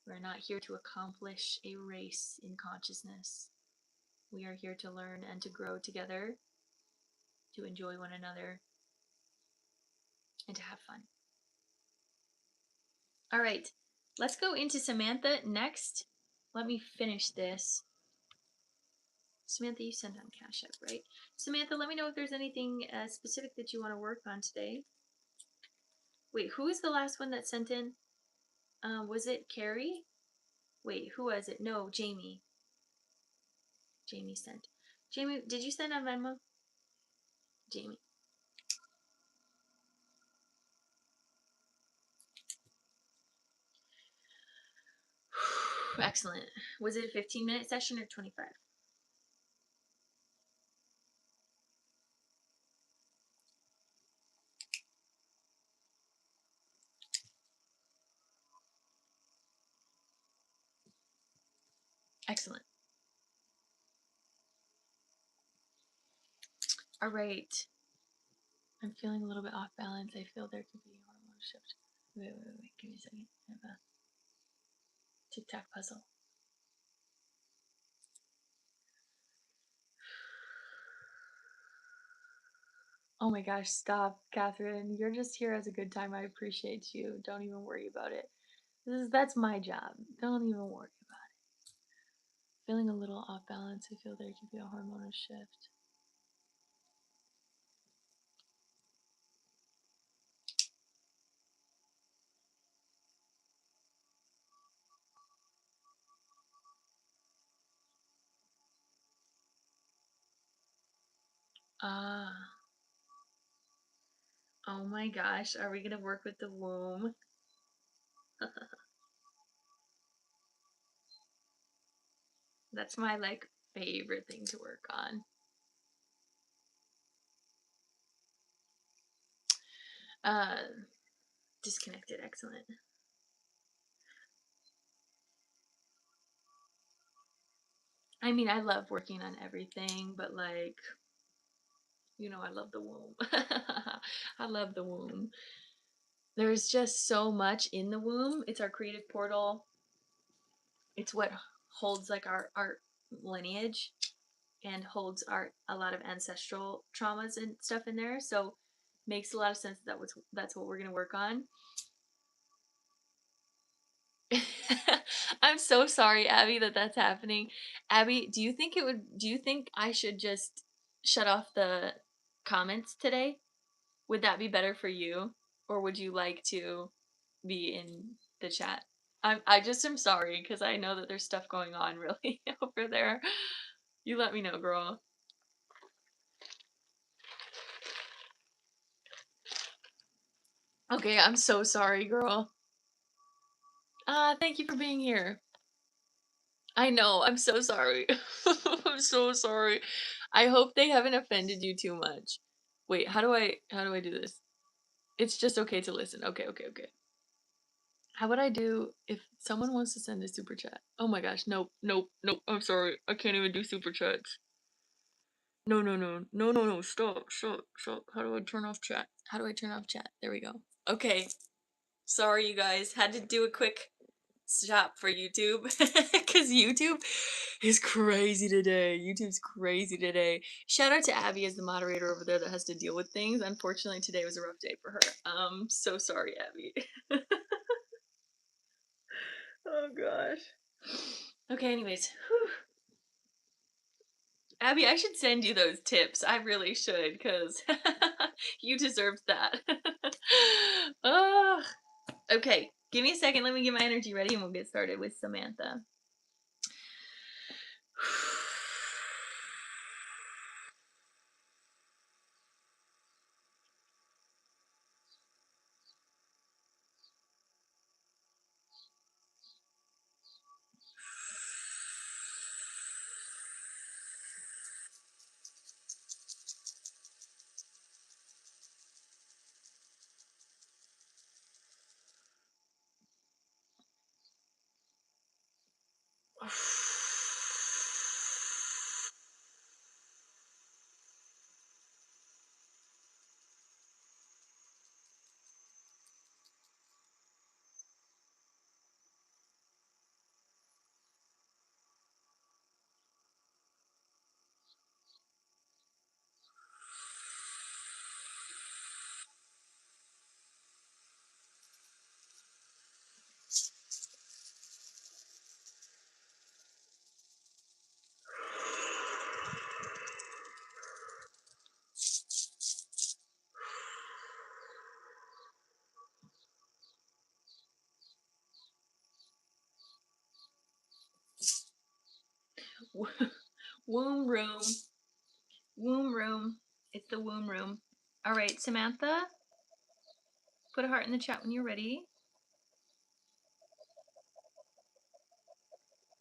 We're not here to accomplish a race in consciousness. We are here to learn and to grow together, to enjoy one another, and to have fun. All right, let's go into Samantha next. Let me finish this. Samantha, you sent on Cash App, right? Samantha, let me know if there's anything specific that you want to work on today. Wait, who was the last one that sent in? Was it Carrie? Wait, who was it? No, Jamie. Jamie sent. Jamie, did you send on Venmo? Jamie. Excellent. Was it a 15-minute session or 25? Excellent. All right. I'm feeling a little bit off balance. I feel there could be a hormone shift. Wait. Give me a second. I have a tic-tac puzzle. Oh my gosh, stop, Catherine. You're just here as a good time. I appreciate you. Don't even worry about it. That's my job. Don't even worry about it. Feeling a little off balance. I feel there could be a hormonal shift. Ah. Oh my gosh. Are we gonna work with the womb? That's my favorite thing to work on. Disconnected. Excellent. I mean, I love working on everything, but I love the womb. I love the womb. There's just so much in the womb. It's our creative portal. It's what holds our lineage and holds a lot of ancestral traumas and stuff in there. So makes a lot of sense that's what we're gonna work on. I'm so sorry, Abby, that's happening. Abby, do you think I should just shut off the comments today? Would that be better for you? Or would you like to be in the chat? I just am sorry because I know that there's stuff going on really over there. You let me know, girl. Okay, I'm so sorry, girl. Thank you for being here. I know, I'm so sorry. I'm so sorry. I hope they haven't offended you too much. Wait, how do I do this? It's just okay to listen. Okay, okay, okay. How would I do if someone wants to send a super chat? Oh my gosh, nope, nope, nope. I'm sorry. I can't even do super chats. No, no, no. No, no, no. Stop, stop, stop. How do I turn off chat? How do I turn off chat? There we go. Okay. Sorry, you guys. Had to do a quick stop for YouTube because YouTube is crazy today. YouTube's crazy today. Shout out to Abby as the moderator over there that has to deal with things. Unfortunately, today was a rough day for her. So sorry, Abby. Oh gosh. Okay, anyways. Whew. Abby, I should send you those tips. I really should, because you deserved that. Ugh. Okay, give me a second. Let me get my energy ready and we'll get started with Samantha. Womb room. Womb room. It's the womb room. All right, Samantha, put a heart in the chat when you're ready,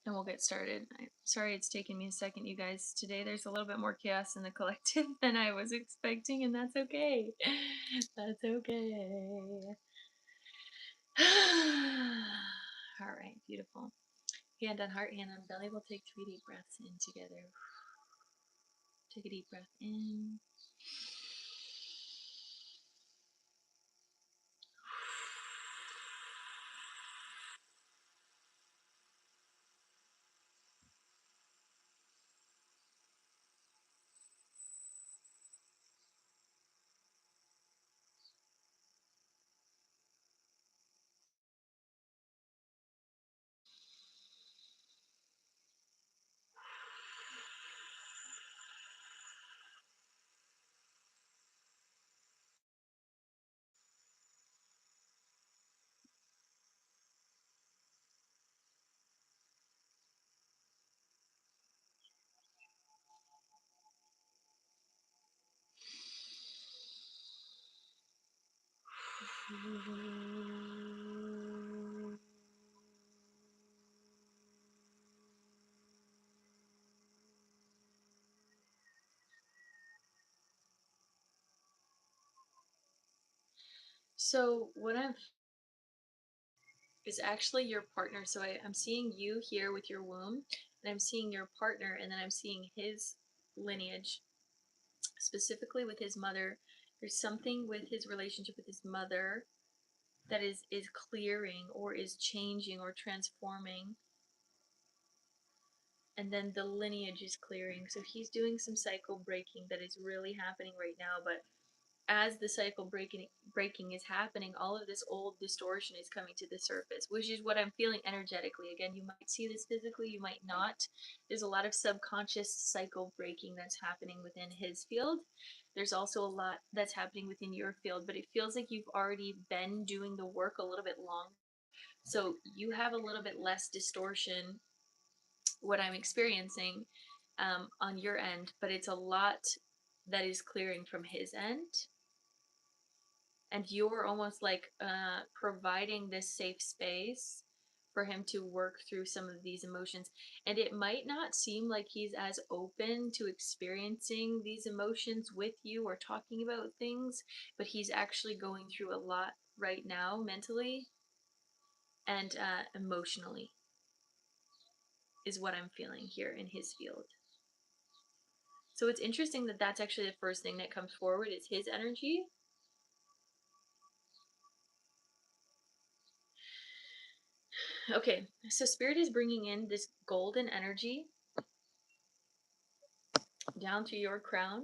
and we'll get started. Sorry it's taken me a second, you guys. Today there's a little bit more chaos in the collective than I was expecting, and that's okay. That's okay. All right, beautiful. Hand on heart, hand on belly. We'll take 3 deep breaths in together. Take a deep breath in. So what I'm is actually your partner. So I'm seeing you here with your womb, and I'm seeing your partner, and then I'm seeing his lineage, specifically with his mother. There's something with his relationship with his mother that is clearing or is changing or transforming, and then the lineage is clearing. So he's doing some cycle breaking that is really happening right now, but as the cycle breaking is happening, all of this old distortion is coming to the surface, which is what I'm feeling energetically. Again, you might see this physically, you might not. There's a lot of subconscious cycle breaking that's happening within his field. There's also a lot that's happening within your field, but it feels like you've already been doing the work a little bit long. So you have a little bit less distortion, what I'm experiencing on your end, but it's a lot that is clearing from his end, and you're almost like providing this safe space for him to work through some of these emotions. And it might not seem like he's as open to experiencing these emotions with you or talking about things, but he's actually going through a lot right now mentally and emotionally, is what I'm feeling here in his field. So it's interesting that that's actually the first thing that comes forward is his energy. Okay, so Spirit is bringing in this golden energy down through your crown,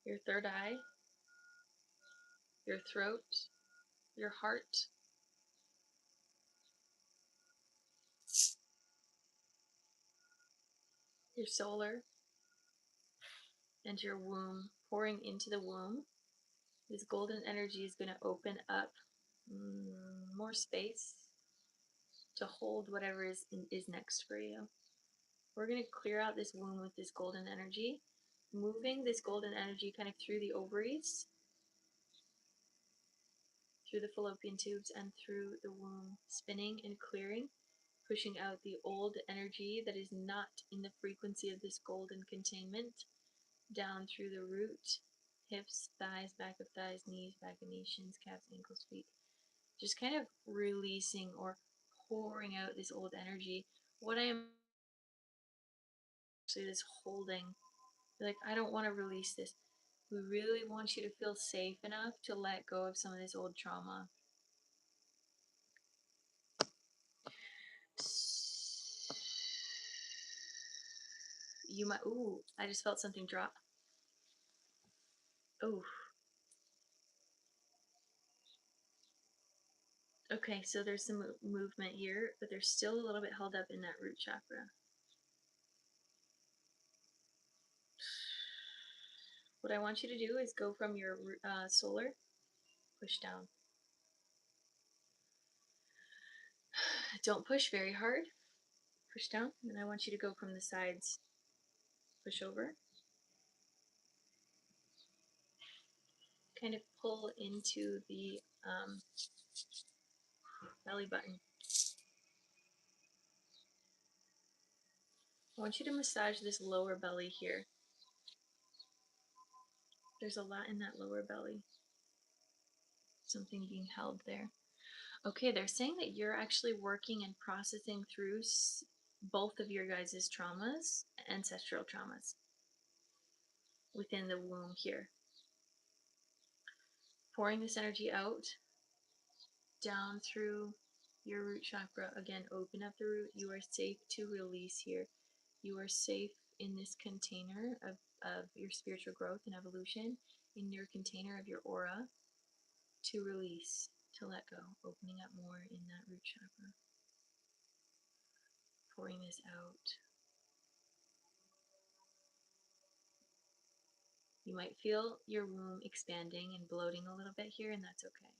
your third eye, your throat, your heart, your solar, and your womb, pouring into the womb. This golden energy is going to open up more space to hold whatever is next for you. We're going to clear out this womb with this golden energy, moving this golden energy kind of through the ovaries, through the fallopian tubes, and through the womb, spinning and clearing, pushing out the old energy that is not in the frequency of this golden containment, down through the root, hips, thighs, back of thighs, knees, back of knees, shins, calves, ankles, feet. Just kind of releasing or pouring out this old energy. What I am actually is holding. Like, I don't want to release this. We really want you to feel safe enough to let go of some of this old trauma. You might, ooh, I just felt something drop. Ooh. Okay, so there's some movement here, but there's still a little bit held up in that root chakra. What I want you to do is go from your solar, push down. Don't push very hard. Push down, and I want you to go from the sides. Push over. Kind of pull into the belly button. I want you to massage this lower belly here. There's a lot in that lower belly. Something being held there. Okay, they're saying that you're actually working and processing through both of your guys' traumas, ancestral traumas, within the womb here. Pouring this energy out, down through your root chakra. Again, open up the root. You are safe to release here. You are safe in this container of your spiritual growth and evolution, in your container of your aura, to release, to let go, opening up more in that root chakra. Pouring this out. You might feel your womb expanding and bloating a little bit here, and that's okay.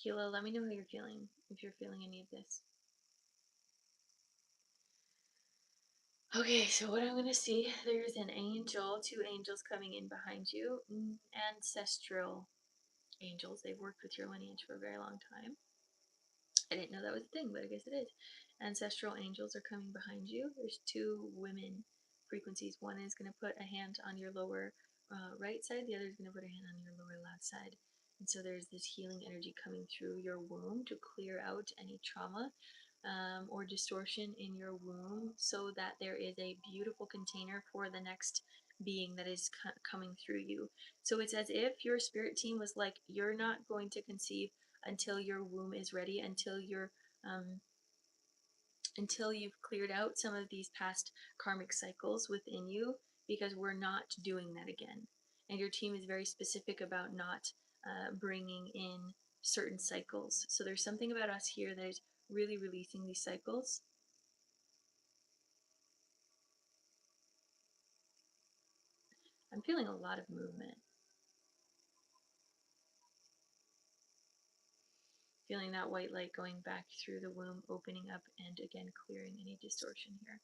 Hila, let me know how you're feeling, if you're feeling any of this. Okay, so what I'm going to see, there's an angel, two angels coming in behind you, ancestral angels. They've worked with your lineage for a very long time. I didn't know that was a thing, but I guess it is. Ancestral angels are coming behind you. There's two women frequencies. One is going to put a hand on your lower right side, the other is going to put a hand on your lower left side. And so there's this healing energy coming through your womb to clear out any trauma or distortion in your womb, so that there is a beautiful container for the next being that is coming through you. So it's as if your spirit team was like, you're not going to conceive until your womb is ready, um, until you've cleared out some of these past karmic cycles within you, because we're not doing that again. And your team is very specific about not bringing in certain cycles. So there's something about us here that is really releasing these cycles. I'm feeling a lot of movement. Feeling that white light going back through the womb, opening up, and again clearing any distortion here.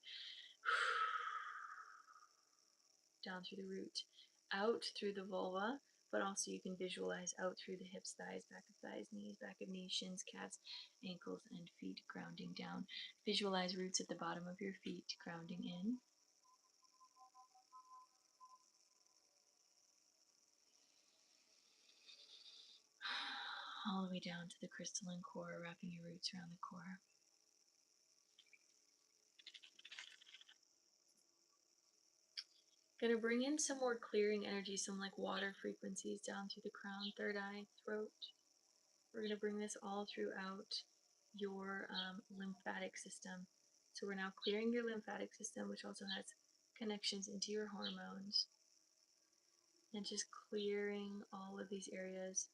down through the root, out through the vulva, but also you can visualize out through the hips, thighs, back of thighs, knees, back of knees, shins, calves, ankles, and feet, grounding down. Visualize roots at the bottom of your feet, grounding in. All the way down to the crystalline core, wrapping your roots around the core. Gonna bring in some more clearing energy, some like water frequencies down through the crown, third eye, throat. We're gonna bring this all throughout your lymphatic system. So we're now clearing your lymphatic system, which also has connections into your hormones. And just clearing all of these areas.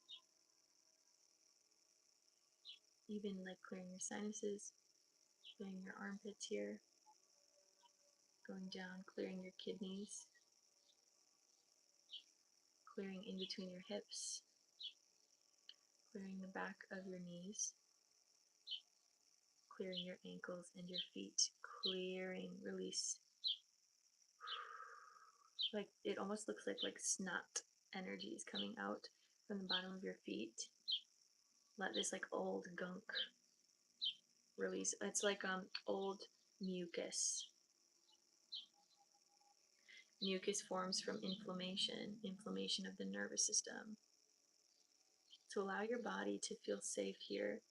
Even like clearing your sinuses, clearing your armpits here, going down, clearing your kidneys, clearing in between your hips, clearing the back of your knees, clearing your ankles and your feet, clearing, release. Like it almost looks like snot energy is coming out from the bottom of your feet. Let this like old gunk release. It's like old mucus. Mucus forms from inflammation of the nervous system. To allow your body to feel safe here,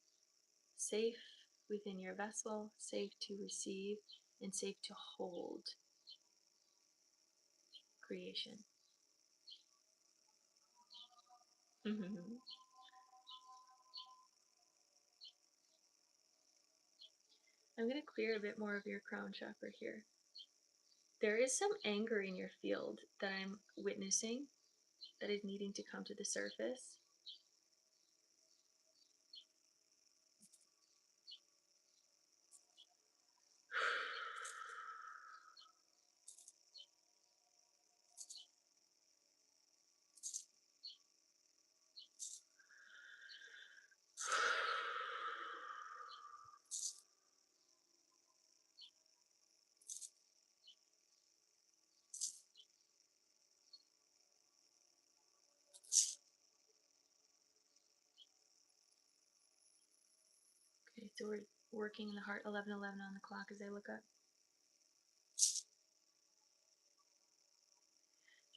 safe within your vessel, safe to receive, and safe to hold creation. I'm going to clear a bit more of your crown chakra here. There is some anger in your field that I'm witnessing that is needing to come to the surface. Okay, so we're working in the heart, 11:11 on the clock as I look up.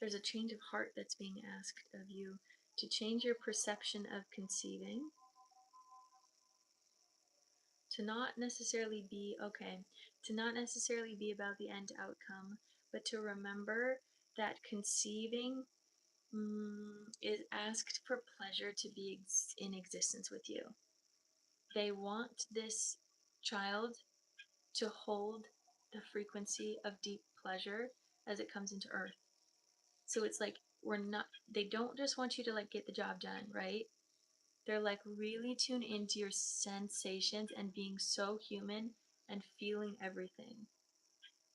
There's a change of heart that's being asked of you to change your perception of conceiving, to not necessarily be, to not necessarily be about the end outcome, but to remember that conceiving is asked for pleasure to be in existence with you. They want this child to hold the frequency of deep pleasure as it comes into earth. So it's like they don't just want you to like get the job done, right? They're like really tune into your sensations and being so human and feeling everything.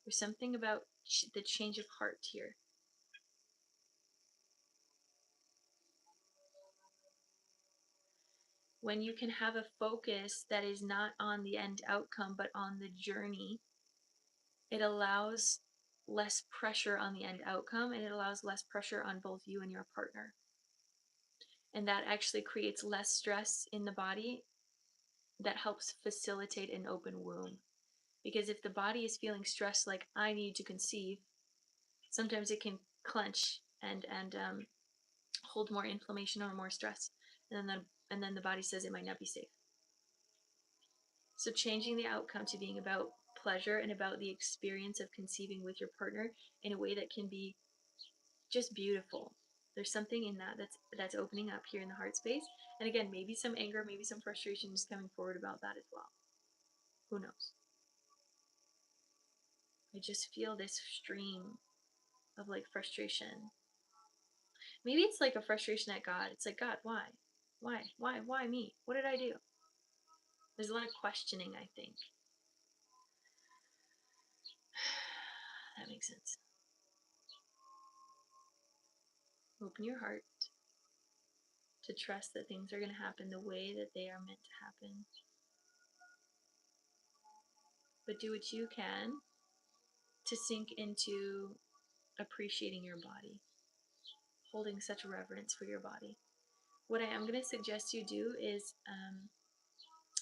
There's something about the change of heart here. When you can have a focus that is not on the end outcome, but on the journey, it allows less pressure on the end outcome, and it allows less pressure on both you and your partner. And that actually creates less stress in the body that helps facilitate an open womb. Because if the body is feeling stressed, like I need to conceive, sometimes it can clench and hold more inflammation or more stress, and then the body says it might not be safe. So changing the outcome to being about pleasure and about the experience of conceiving with your partner in a way that can be just beautiful. There's something in that's opening up here in the heart space. And again, maybe some anger, maybe some frustration is coming forward about that as well. Who knows? I just feel this stream of like frustration. Maybe it's like a frustration at God. It's like, God, why? Why me? What did I do? There's a lot of questioning, I think. That makes sense. Open your heart to trust that things are going to happen the way that they are meant to happen. But do what you can to sink into appreciating your body, holding such reverence for your body. What I am going to suggest you do is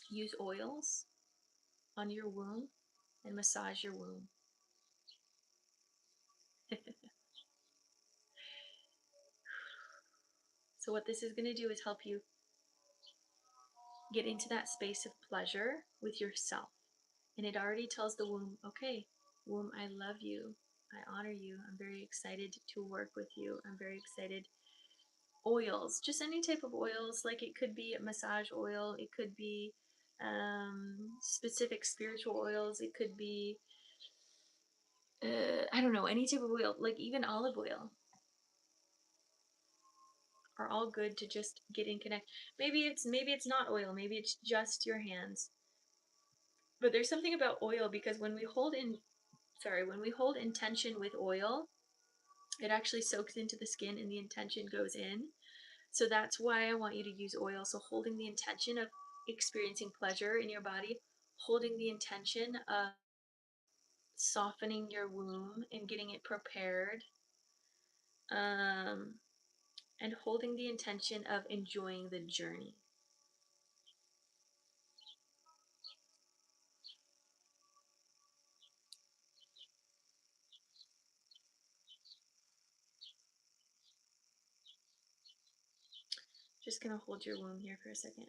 use oils on your womb and massage your womb. So what this is going to do is help you get into that space of pleasure with yourself. And it already tells the womb, okay, womb, I love you. I honor you. I'm very excited to work with you. I'm very excited. Oils, just any type of oils, like it could be a massage oil, it could be specific spiritual oils, it could be, I don't know, any type of oil, like even olive oil, are all good to just get in connect. Maybe it's not oil, maybe it's just your hands. But there's something about oil because when we hold intention with oil, it actually soaks into the skin and the intention goes in. So that's why I want you to use oil. So holding the intention of experiencing pleasure in your body, holding the intention of softening your womb and getting it prepared, and holding the intention of enjoying the journey. Just gonna hold your womb here for a second.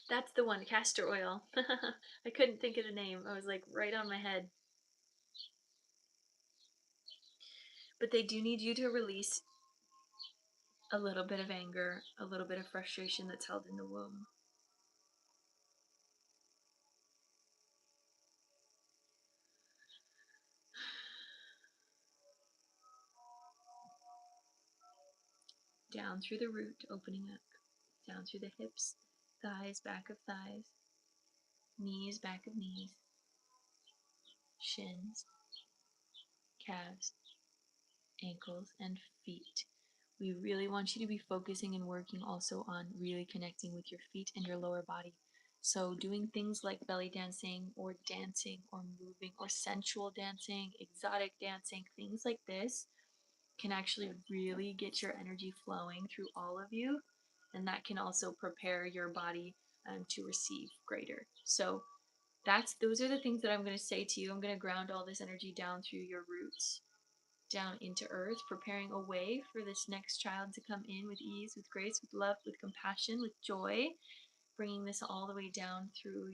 That's the one, castor oil. I couldn't think of the name. I was like right on my head. But they do need you to release a little bit of anger, a little bit of frustration that's held in the womb. Down through the root, opening up. Down through the hips, thighs, back of thighs, knees, back of knees, shins, calves, ankles, and feet. We really want you to be focusing and working also on really connecting with your feet and your lower body. So doing things like belly dancing or moving or sensual dancing, exotic dancing, things like this can actually really get your energy flowing through all of you. And that can also prepare your body to receive greater. So those are the things that I'm going to say to you. I'm going to ground all this energy down through your roots, down into earth, preparing a way for this next child to come in with ease, with grace, with love, with compassion, with joy, bringing this all the way down through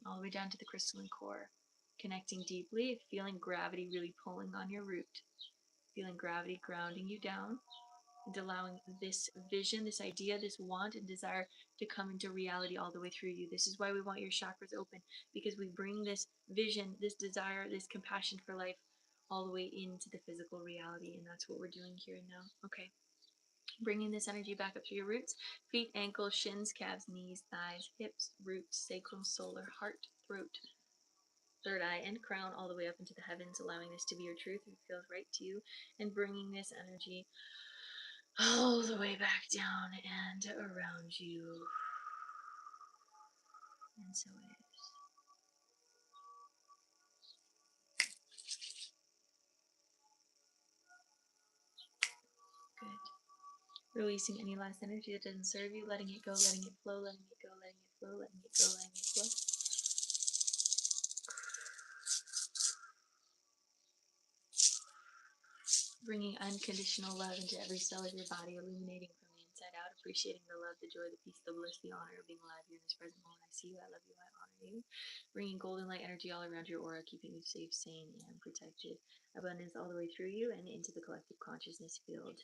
all the way down to the crystalline core, connecting deeply, feeling gravity really pulling on your root, feeling gravity grounding you down, and allowing this vision, this idea, this want and desire to come into reality all the way through you. This is why we want your chakras open, because we bring this vision, this desire, this compassion for life all the way into the physical reality. And that's what we're doing here and now. Okay. Bringing this energy back up through your roots, feet, ankles, shins, calves, knees, thighs, hips, roots, sacrum, solar, heart, throat, third eye, and crown, all the way up into the heavens, allowing this to be your truth if it feels right to you, and bringing this energy all the way back down and around you. And so it is. Good. Releasing any last energy that doesn't serve you, letting it go, letting it flow, letting it go, letting it flow, letting it go, letting it flow. Bringing unconditional love into every cell of your body, illuminating from the inside out, appreciating the love, the joy, the peace, the bliss, the honor of being alive here in this present moment. I see you, I love you, I honor you. Bringing golden light energy all around your aura, keeping you safe, sane, and protected. Abundance all the way through you and into the collective consciousness field.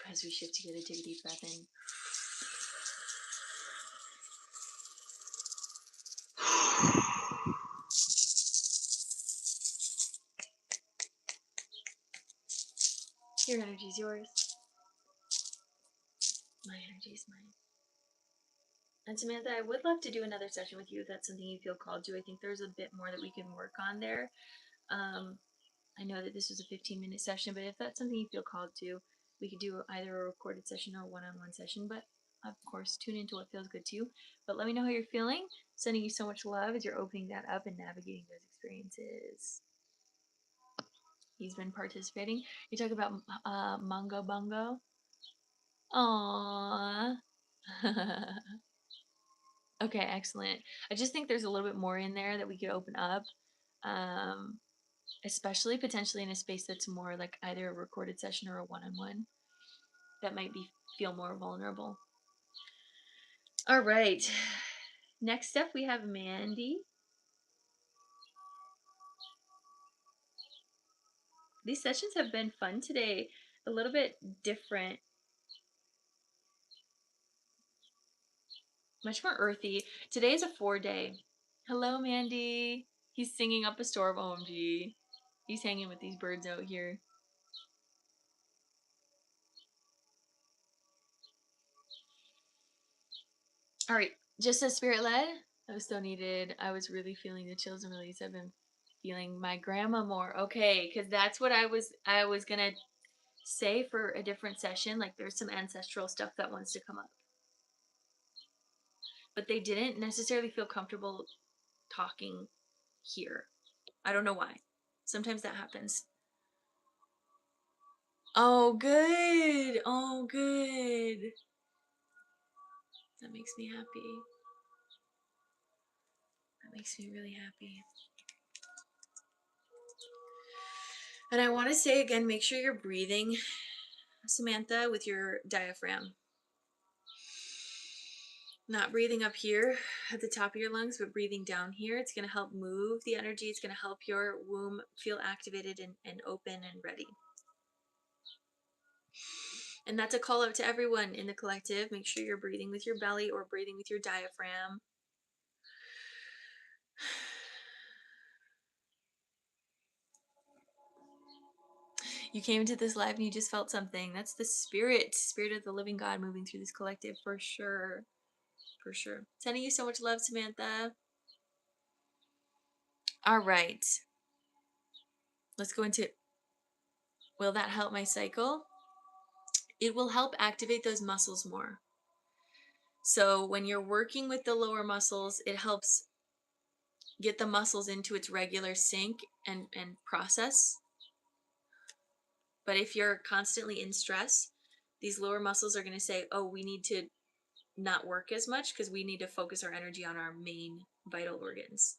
As we shift together, take a deep breath in. Your energy is yours. My energy is mine. And Samantha, I would love to do another session with you if that's something you feel called to. I think there's a bit more that we can work on there. I know that this was a 15-minute session, but if that's something you feel called to, we could do either a recorded session or a one-on-one session. But of course, tune into what feels good to you. But let me know how you're feeling. Sending you so much love as you're opening that up and navigating those experiences. He's been participating. You talk about Mungo Bungo. Aww. Okay, excellent. I just think there's a little bit more in there that we could open up, especially potentially in a space that's more like either a recorded session or a one-on-one. That might be feel more vulnerable. All right. Next up, we have Mandy. These sessions have been fun today. A little bit different. Much more earthy. Today is a 4-day. Hello, Mandy. He's singing up a storm. OMG. He's hanging with these birds out here. All right. Just as spirit led, that was so needed. I was really feeling the chills and release. I've been feeling my grandma more. Okay, because that's what I was gonna say for a different session. Like there's some ancestral stuff that wants to come up, but they didn't necessarily feel comfortable talking here. I don't know why. Sometimes that happens. Oh, good. Oh, good. That makes me happy. That makes me really happy. And I want to say again, make sure you're breathing, Samantha, with your diaphragm. Not breathing up here at the top of your lungs, but breathing down here. It's going to help move the energy. It's going to help your womb feel activated and open and ready. And that's a call out to everyone in the collective. Make sure you're breathing with your belly or breathing with your diaphragm. You came into this live and you just felt something. That's the spirit of the living God moving through this collective for sure. For sure. Sending you so much love, Samantha. All right. Let's go into, will that help my cycle? It will help activate those muscles more. So when you're working with the lower muscles, it helps get the muscles into its regular sync and process. But if you're constantly in stress, these lower muscles are going to say, oh, we need to not work as much because we need to focus our energy on our main vital organs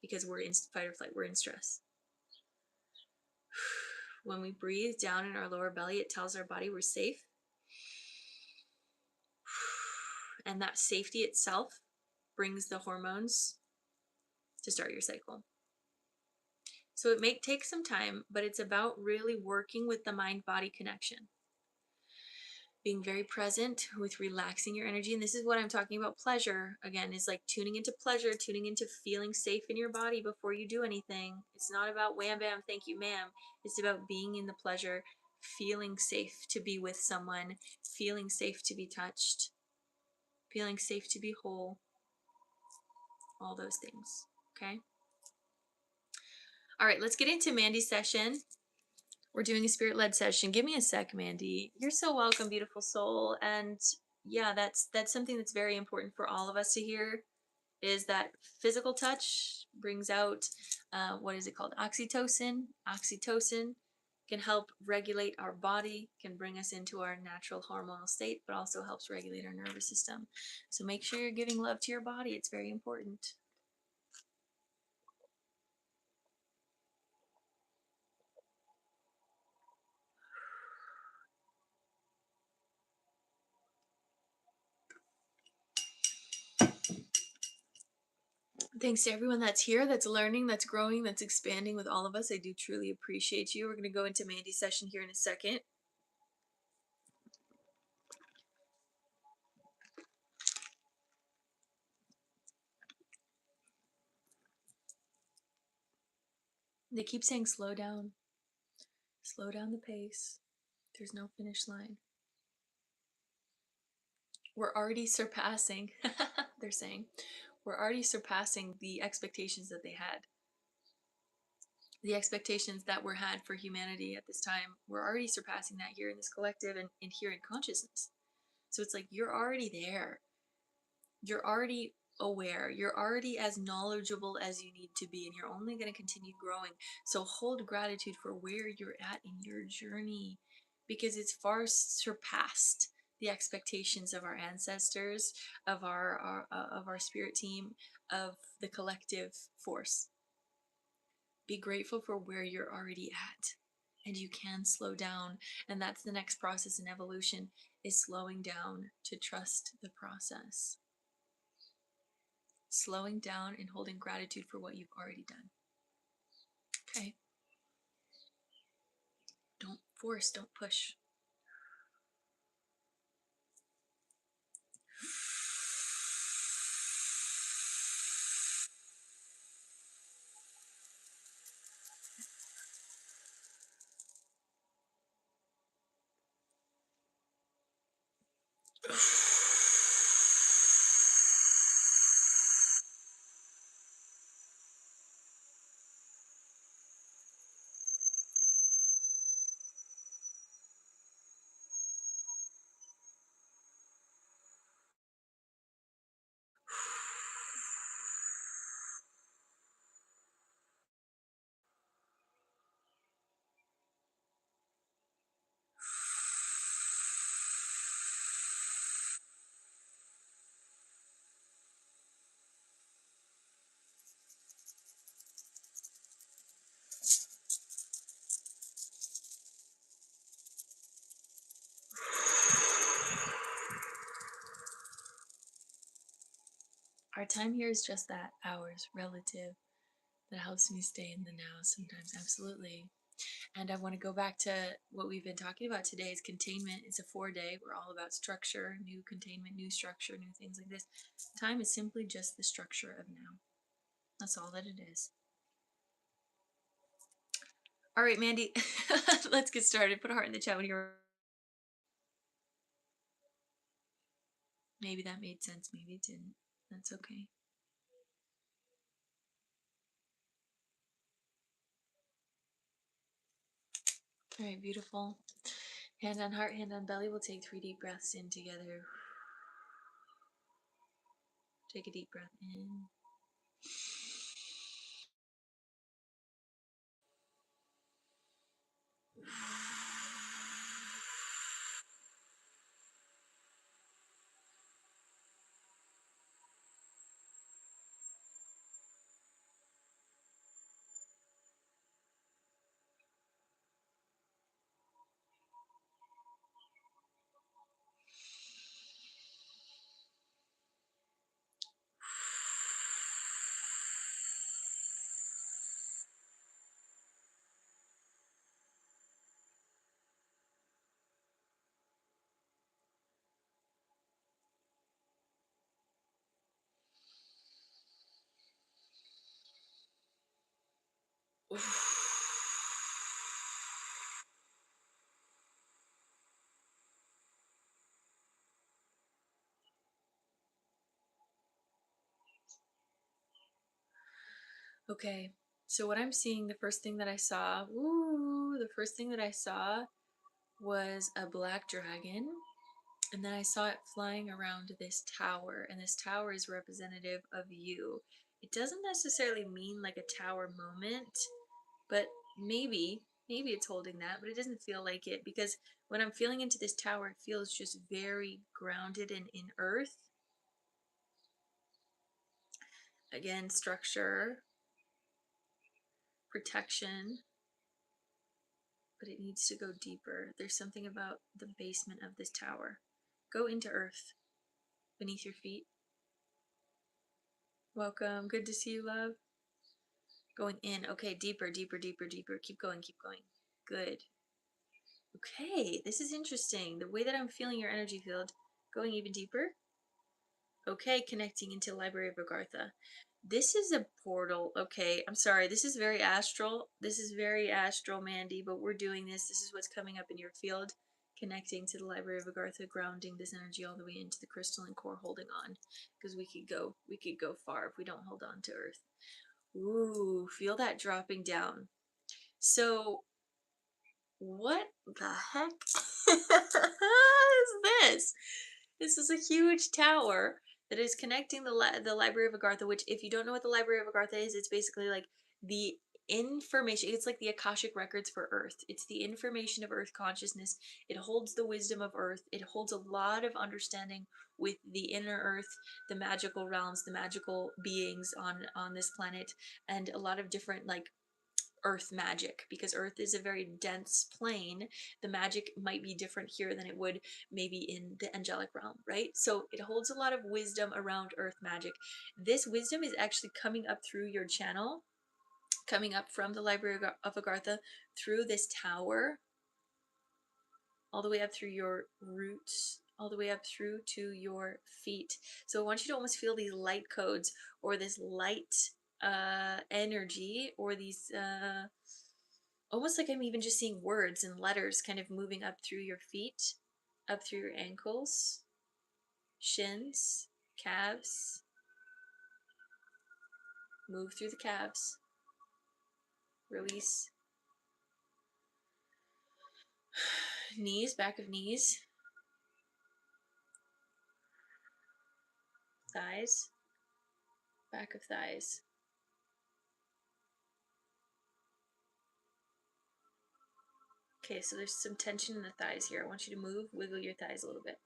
because we're in fight or flight, we're in stress. When we breathe down in our lower belly, it tells our body we're safe. And that safety itself brings the hormones to start your cycle. So it may take some time, but it's about really working with the mind-body connection. Being very present with relaxing your energy. And this is what I'm talking about. Pleasure, again, is like tuning into pleasure, tuning into feeling safe in your body before you do anything. It's not about wham, bam, thank you, ma'am. It's about being in the pleasure, feeling safe to be with someone, feeling safe to be touched, feeling safe to be whole, all those things, okay? All right, let's get into Mandy's session. We're doing a spirit-led session. Give me a sec, Mandy. You're so welcome, beautiful soul. And yeah, that's something that's very important for all of us to hear, is that physical touch brings out, what is it called? Oxytocin. Oxytocin can help regulate our body, can bring us into our natural hormonal state, but also helps regulate our nervous system. So make sure you're giving love to your body. It's very important. Thanks to everyone that's here, that's learning, that's growing, that's expanding with all of us. I do truly appreciate you. We're going to go into Mandy's session here in a second. They keep saying slow down the pace. There's no finish line. We're already surpassing, they're saying, we're already surpassing the expectations that they had. The expectations that were had for humanity at this time, we're already surpassing that here in this collective and here in consciousness. So it's like, you're already there. You're already aware. You're already as knowledgeable as you need to be, and you're only going to continue growing. So hold gratitude for where you're at in your journey, because it's far surpassed the expectations of our ancestors, of our spirit team, of the collective force. Be grateful for where you're already at, and you can slow down. And that's the next process in evolution, is slowing down to trust the process. Slowing down and holding gratitude for what you've already done. Okay? Don't force, don't push. Our time here is just that, hours, relative. That helps me stay in the now sometimes, absolutely. And I want to go back to what we've been talking about today is containment. It's a 4-day. We're all about structure, new containment, new structure, new things like this. Time is simply just the structure of now. That's all that it is. All right, Mandy, let's get started. Put a heart in the chat when you're. Maybe that made sense. Maybe it didn't. That's okay. All right, beautiful. Hand on heart, hand on belly. We'll take 3 deep breaths in together. Take a deep breath in. Okay, so what I'm seeing, the first thing that I saw, the first thing that I saw was a black dragon. And then I saw it flying around this tower, and this tower is representative of you. It doesn't necessarily mean like a tower moment, but maybe it's holding that, but it doesn't feel like it, because when I'm feeling into this tower, it feels just very grounded and in earth. Again, structure, protection, but it needs to go deeper. There's something about the basement of this tower. Go into earth, beneath your feet. Welcome. Good to see you, love. Going in. Okay, deeper, deeper, deeper, deeper. Keep going, keep going. Good. Okay, this is interesting. The way that I'm feeling your energy field, going even deeper. Okay, connecting into Library of Agartha. This is a portal. Okay, I'm sorry. This is very astral. This is very astral, Mandy, but we're doing this. This is what's coming up in your field. Connecting to the Library of Agartha, grounding this energy all the way into the crystalline core, holding on. Because we could go far if we don't hold on to Earth. Ooh, feel that dropping down. So, what the heck is this? This is a huge tower that is connecting the Library of Agartha, which, if you don't know what the Library of Agartha is, it's basically like the information. It's like the Akashic records for Earth. It's the information of Earth consciousness. It holds the wisdom of Earth. It holds a lot of understanding with the inner Earth, the magical realms, the magical beings on this planet, and a lot of different like Earth magic, because Earth is a very dense plane. The magic might be different here than it would maybe in the angelic realm, right? So it holds a lot of wisdom around Earth magic. This wisdom is actually coming up through your channel, coming up from the Library of Agartha, through this tower, all the way up through your roots, all the way up through to your feet. So I want you to almost feel these light codes, or this light energy, or these almost like I'm even just seeing words and letters kind of moving up through your feet, up through your ankles, shins, calves, move through the calves, release, knees, back of knees, thighs, back of thighs. Okay, so there's some tension in the thighs here. I want you to move, wiggle your thighs a little bit.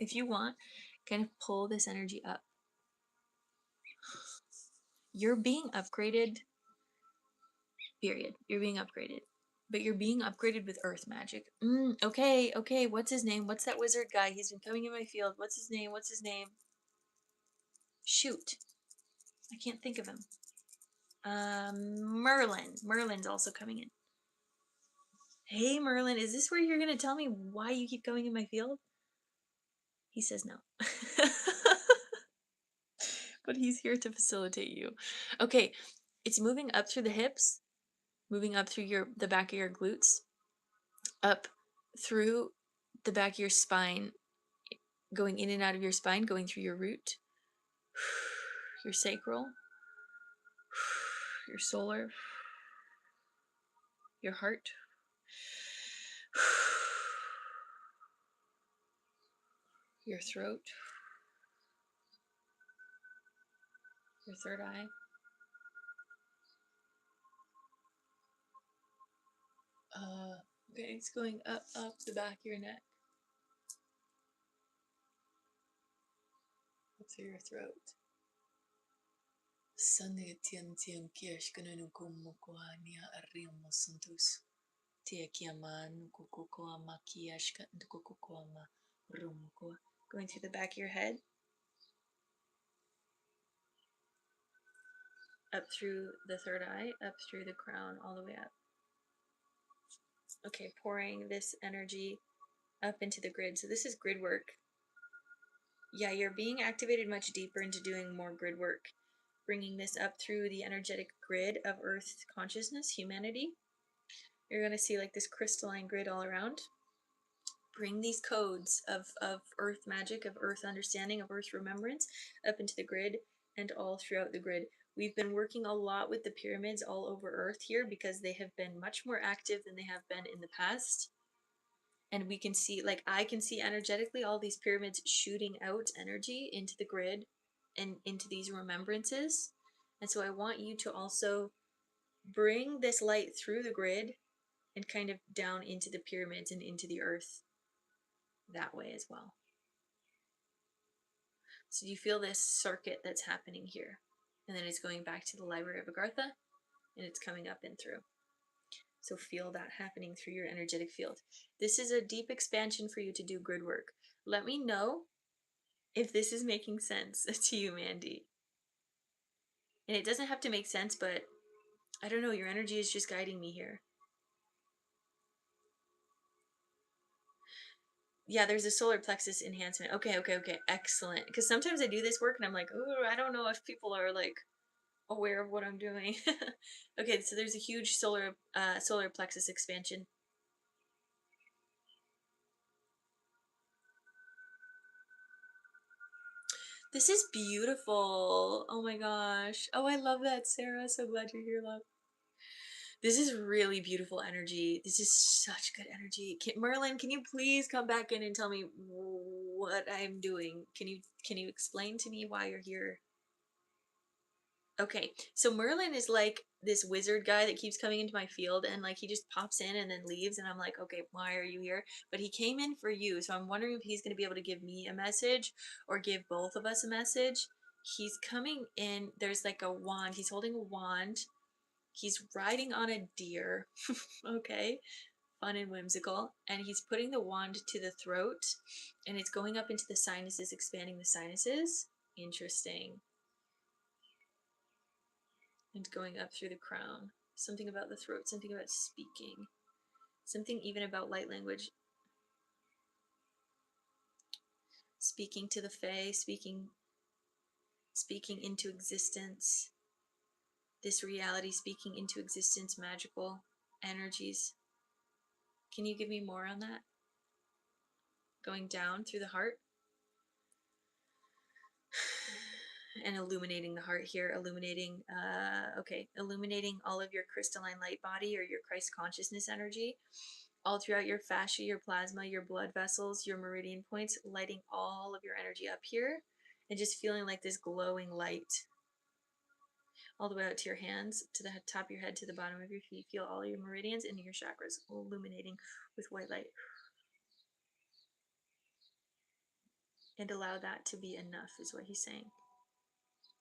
If you want, kind of pull this energy up. You're being upgraded, period. You're being upgraded. But you're being upgraded with earth magic. Okay. What's his name? What's that wizard guy? He's been coming in my field. What's his name? Shoot. I can't think of him. Merlin. Merlin's also coming in. Hey, Merlin, is this where you're going to tell me why you keep coming in my field? He says no. But he's here to facilitate you. Okay, it's moving up through the hips, moving up through the back of your glutes, up through the back of your spine, going in and out of your spine, going through your root, your sacral, your solar, your heart, your throat, your third eye. Okay, it's going up the back of your neck, up through your throat. Sunday tian tian kiash kananu kumokoania arrimo santus. Tia kiaman kukokoa makiash kandukokoa ma rumoko. Going through the back of your head, up through the third eye, up through the crown, all the way up. Okay, pouring this energy up into the grid. So this is grid work. Yeah, you're being activated much deeper into doing more grid work. Bringing this up through the energetic grid of Earth consciousness, humanity. You're going to see like this crystalline grid all around. Bring these codes of Earth magic, of Earth understanding, of Earth remembrance up into the grid and all throughout the grid. We've been working a lot with the pyramids all over Earth here because they have been much more active than they have been in the past. And we can see, like I can see energetically, all these pyramids shooting out energy into the grid and into these remembrances. And so I want you to also bring this light through the grid and kind of down into the pyramids and into the earth that way as well. So you feel this circuit that's happening here. And then it's going back to the Library of Agartha and it's coming up and through. So feel that happening through your energetic field. This is a deep expansion for you to do grid work. Let me know if this is making sense to you, Mandy. And it doesn't have to make sense, but I don't know, your energy is just guiding me here. Yeah, there's a solar plexus enhancement. Okay, excellent. Because sometimes I do this work and I'm like, oh, I don't know if people are like aware of what I'm doing. Okay, so there's a huge solar plexus expansion. This is beautiful. Oh my gosh. Oh, I love that, Sarah. So glad you're here, love. This is really beautiful energy. This is such good energy. Merlin, can you please come back in and tell me what I'm doing? Can you explain to me why you're here? Okay, so Merlin is like this wizard guy that keeps coming into my field, and like he just pops in and then leaves, and I'm like, okay, why are you here? But he came in for you, so I'm wondering if he's going to be able to give me a message or give both of us a message. He's coming in, there's like a wand, he's holding a wand, he's riding on a deer. Okay, fun and whimsical, and he's putting the wand to the throat, and it's going up into the sinuses, expanding the sinuses. Interesting. And going up through the crown. Something about the throat, something about speaking, something even about light language. Speaking to the Fae, speaking into existence. This reality speaking into existence, magical energies. Can you give me more on that? Going down through the heart and illuminating the heart here, illuminating, illuminating all of your crystalline light body or your Christ consciousness energy, all throughout your fascia, your plasma, your blood vessels, your meridian points, lighting all of your energy up here and just feeling like this glowing light all the way out to your hands, to the top of your head, to the bottom of your feet. Feel all your meridians and your chakras illuminating with white light. And allow that to be enough, is what he's saying.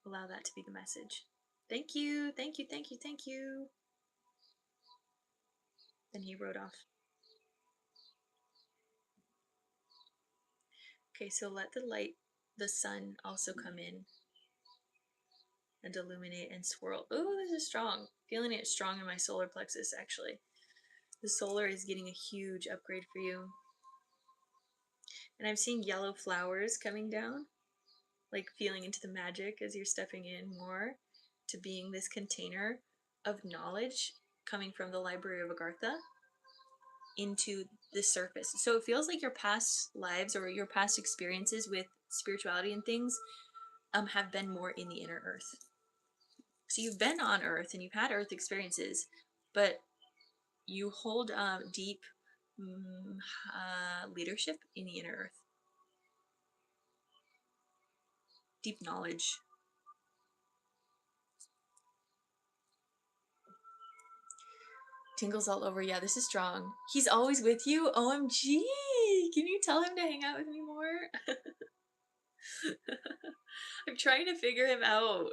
Allow that to be the message. Thank you, thank you, thank you, thank you. Then he rode off. Okay, so let the light, the sun, also come in and illuminate and swirl. Oh, this is strong. Feeling it strong in my solar plexus, actually. The solar is getting a huge upgrade for you. And I'm seeing yellow flowers coming down, like feeling into the magic as you're stepping in more to being this container of knowledge coming from the Library of Agartha into the surface. So it feels like your past lives or your past experiences with spirituality and things have been more in the inner earth. So you've been on earth and you've had earth experiences, but you hold deep leadership in the inner earth, deep knowledge. Tingles all over. Yeah, this is strong. He's always with you. OMG. Can you tell him to hang out with me more? I'm trying to figure him out.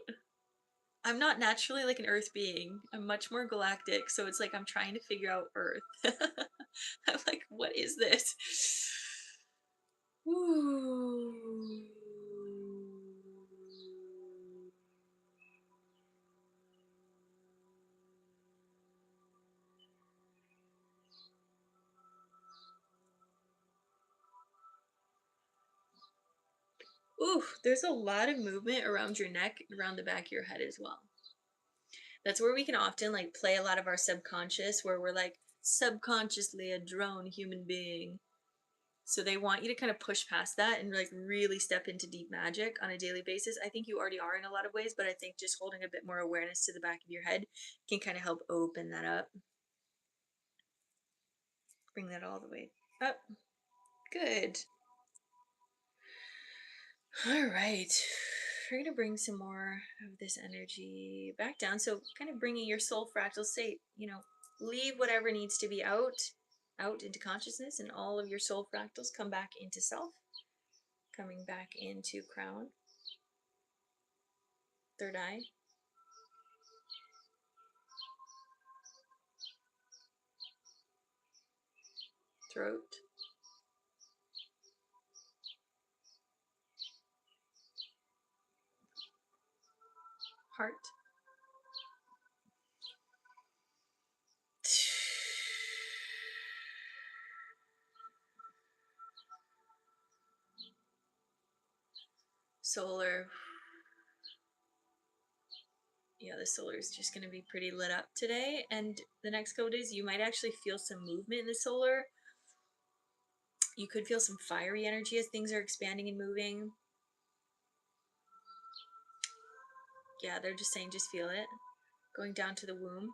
I'm not naturally like an earth being. I'm much more galactic. So it's like I'm trying to figure out earth. I'm like, what is this? Ooh. Ooh, there's a lot of movement around your neck, around the back of your head as well. That's where we can often like play a lot of our subconscious, where we're like subconsciously a drone human being. So they want you to kind of push past that and like really step into deep magic on a daily basis. I think you already are in a lot of ways, but I think just holding a bit more awareness to the back of your head can kind of help open that up. Bring that all the way up. Good. All right. We're going to bring some more of this energy back down. So kind of bringing your soul fractal state, leave whatever needs to be out into consciousness, and all of your soul fractals come back into self, coming back into crown, third eye, throat, heart, solar. Yeah, the solar is just going to be pretty lit up today, and the next couple days you might actually feel some movement in the solar. You could feel some fiery energy as things are expanding and moving. Yeah, they're just saying just feel it. Going down to the womb.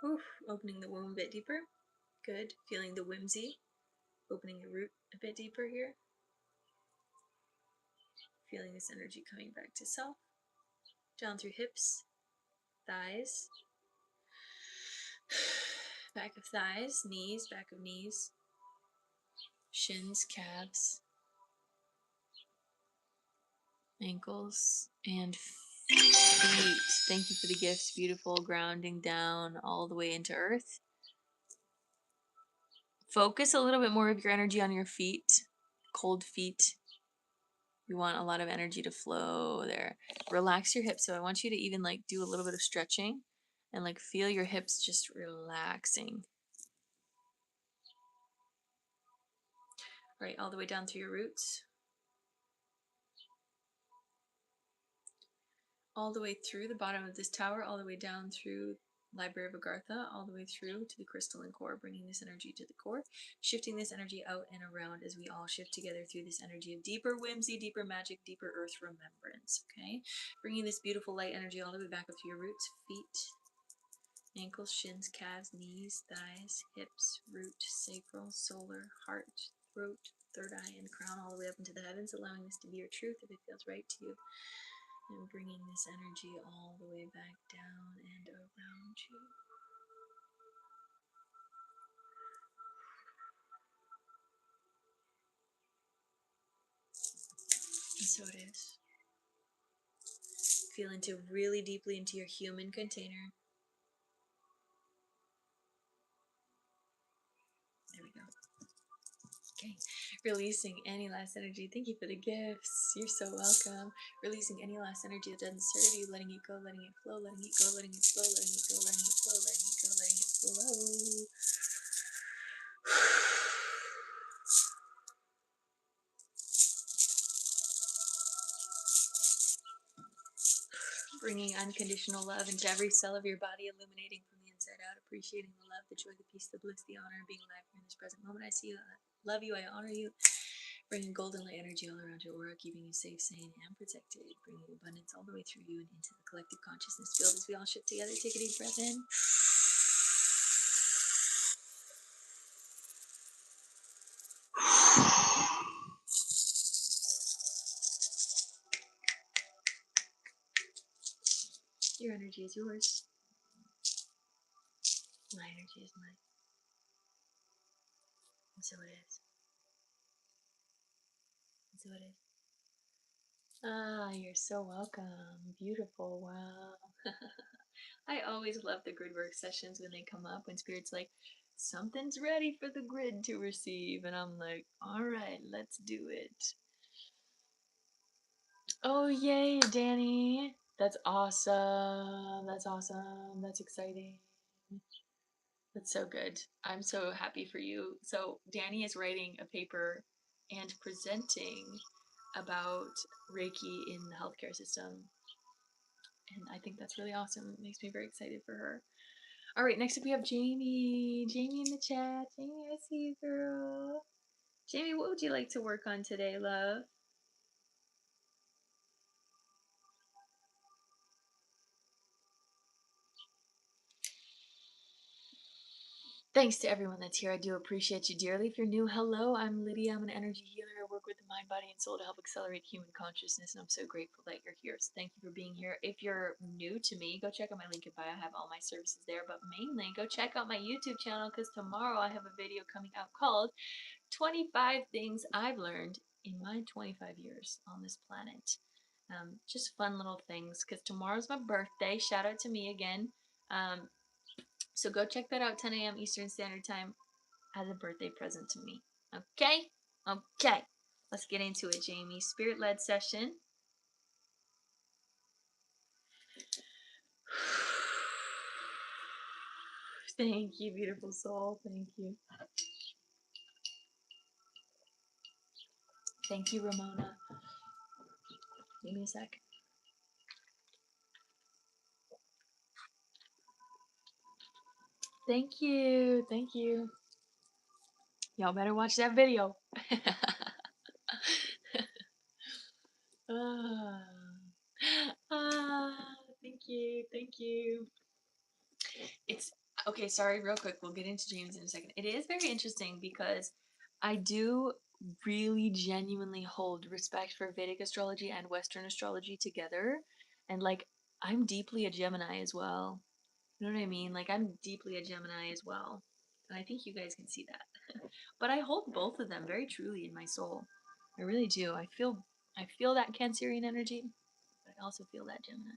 Oof, opening the womb a bit deeper. Good. Feeling the whimsy. Opening the root a bit deeper here. Feeling this energy coming back to self. Down through hips, thighs, back of thighs, knees, back of knees, shins, calves, ankles, and feet. Thank you for the gifts. Beautiful. Grounding down all the way into earth. Focus a little bit more of your energy on your feet. Cold feet. You want a lot of energy to flow there. Relax your hips. So I want you to even like do a little bit of stretching and like feel your hips just relaxing. Right, all the way down through your roots. All the way through the bottom of this tower, all the way down through Library of Agartha, all the way through to the crystalline core, bringing this energy to the core, shifting this energy out and around as we all shift together through this energy of deeper whimsy, deeper magic, deeper earth remembrance, okay? Bringing this beautiful light energy all the way back up to your roots, feet, ankles, shins, calves, knees, thighs, hips, root, sacral, solar, heart, throat, third eye, and crown, all the way up into the heavens, allowing this to be your truth if it feels right to you. And bringing this energy all the way back down and around you. And so it is. Feel into really deeply into your human container. There we go. Okay. Releasing any last energy. Thank you for the gifts. You're so welcome. Releasing any last energy that doesn't serve you. Letting it go, letting it flow, letting it go, letting it flow, letting it go, letting it flow, letting it go, letting it flow. Bringing unconditional love into every cell of your body, illuminating from the inside out, appreciating the love, the joy, the peace, the bliss, the honor of being alive here in this present moment. I see you, I love you, I honor you. Bringing golden light energy all around your aura, keeping you safe, sane, and protected. Bringing abundance all the way through you and into the collective consciousness field as we all shift together. Take a deep breath in. Your energy is yours. My energy is mine. And so it is. And so it is. Ah, you're so welcome. Beautiful. Wow. I always love the grid work sessions when they come up, when Spirit's like, something's ready for the grid to receive. And I'm like, all right, let's do it. Oh, yay, Danny. That's awesome. That's awesome. That's exciting. That's so good. I'm so happy for you. So, Danny is writing a paper and presenting about Reiki in the healthcare system. And I think that's really awesome. It makes me very excited for her. All right, next up we have Jamie. Jamie in the chat. Jamie, I see you, girl. Jamie, what would you like to work on today, love? Thanks to everyone that's here. I do appreciate you dearly. If you're new, hello. I'm Lydia. I'm an energy healer. I work with the mind, body, and soul to help accelerate human consciousness, and I'm so grateful that you're here. So thank you for being here. If you're new to me, go check out my link in bio. I have all my services there, but mainly go check out my YouTube channel because tomorrow I have a video coming out called 25 Things I've Learned in My 25 Years on this planet. Just fun little things because tomorrow's my birthday. Shout out to me again. So go check that out, 10 a.m. Eastern Standard Time, as a birthday present to me. Okay? Okay. Let's get into it, Jamie. Spirit-led session. Thank you, beautiful soul. Thank you. Thank you, Ramona. Give me a sec. Thank you. Thank you. Y'all better watch that video. ah, thank you. Thank you. It's Okay, sorry, real quick. We'll get into dreams in a second. It is very interesting because I do really genuinely hold respect for Vedic astrology and Western astrology together. And like, I'm deeply a Gemini as well. You know what I mean? Like, I'm deeply a Gemini as well. And I think you guys can see that. But I hold both of them very truly in my soul. I really do. I feel that Cancerian energy, but I also feel that Gemini.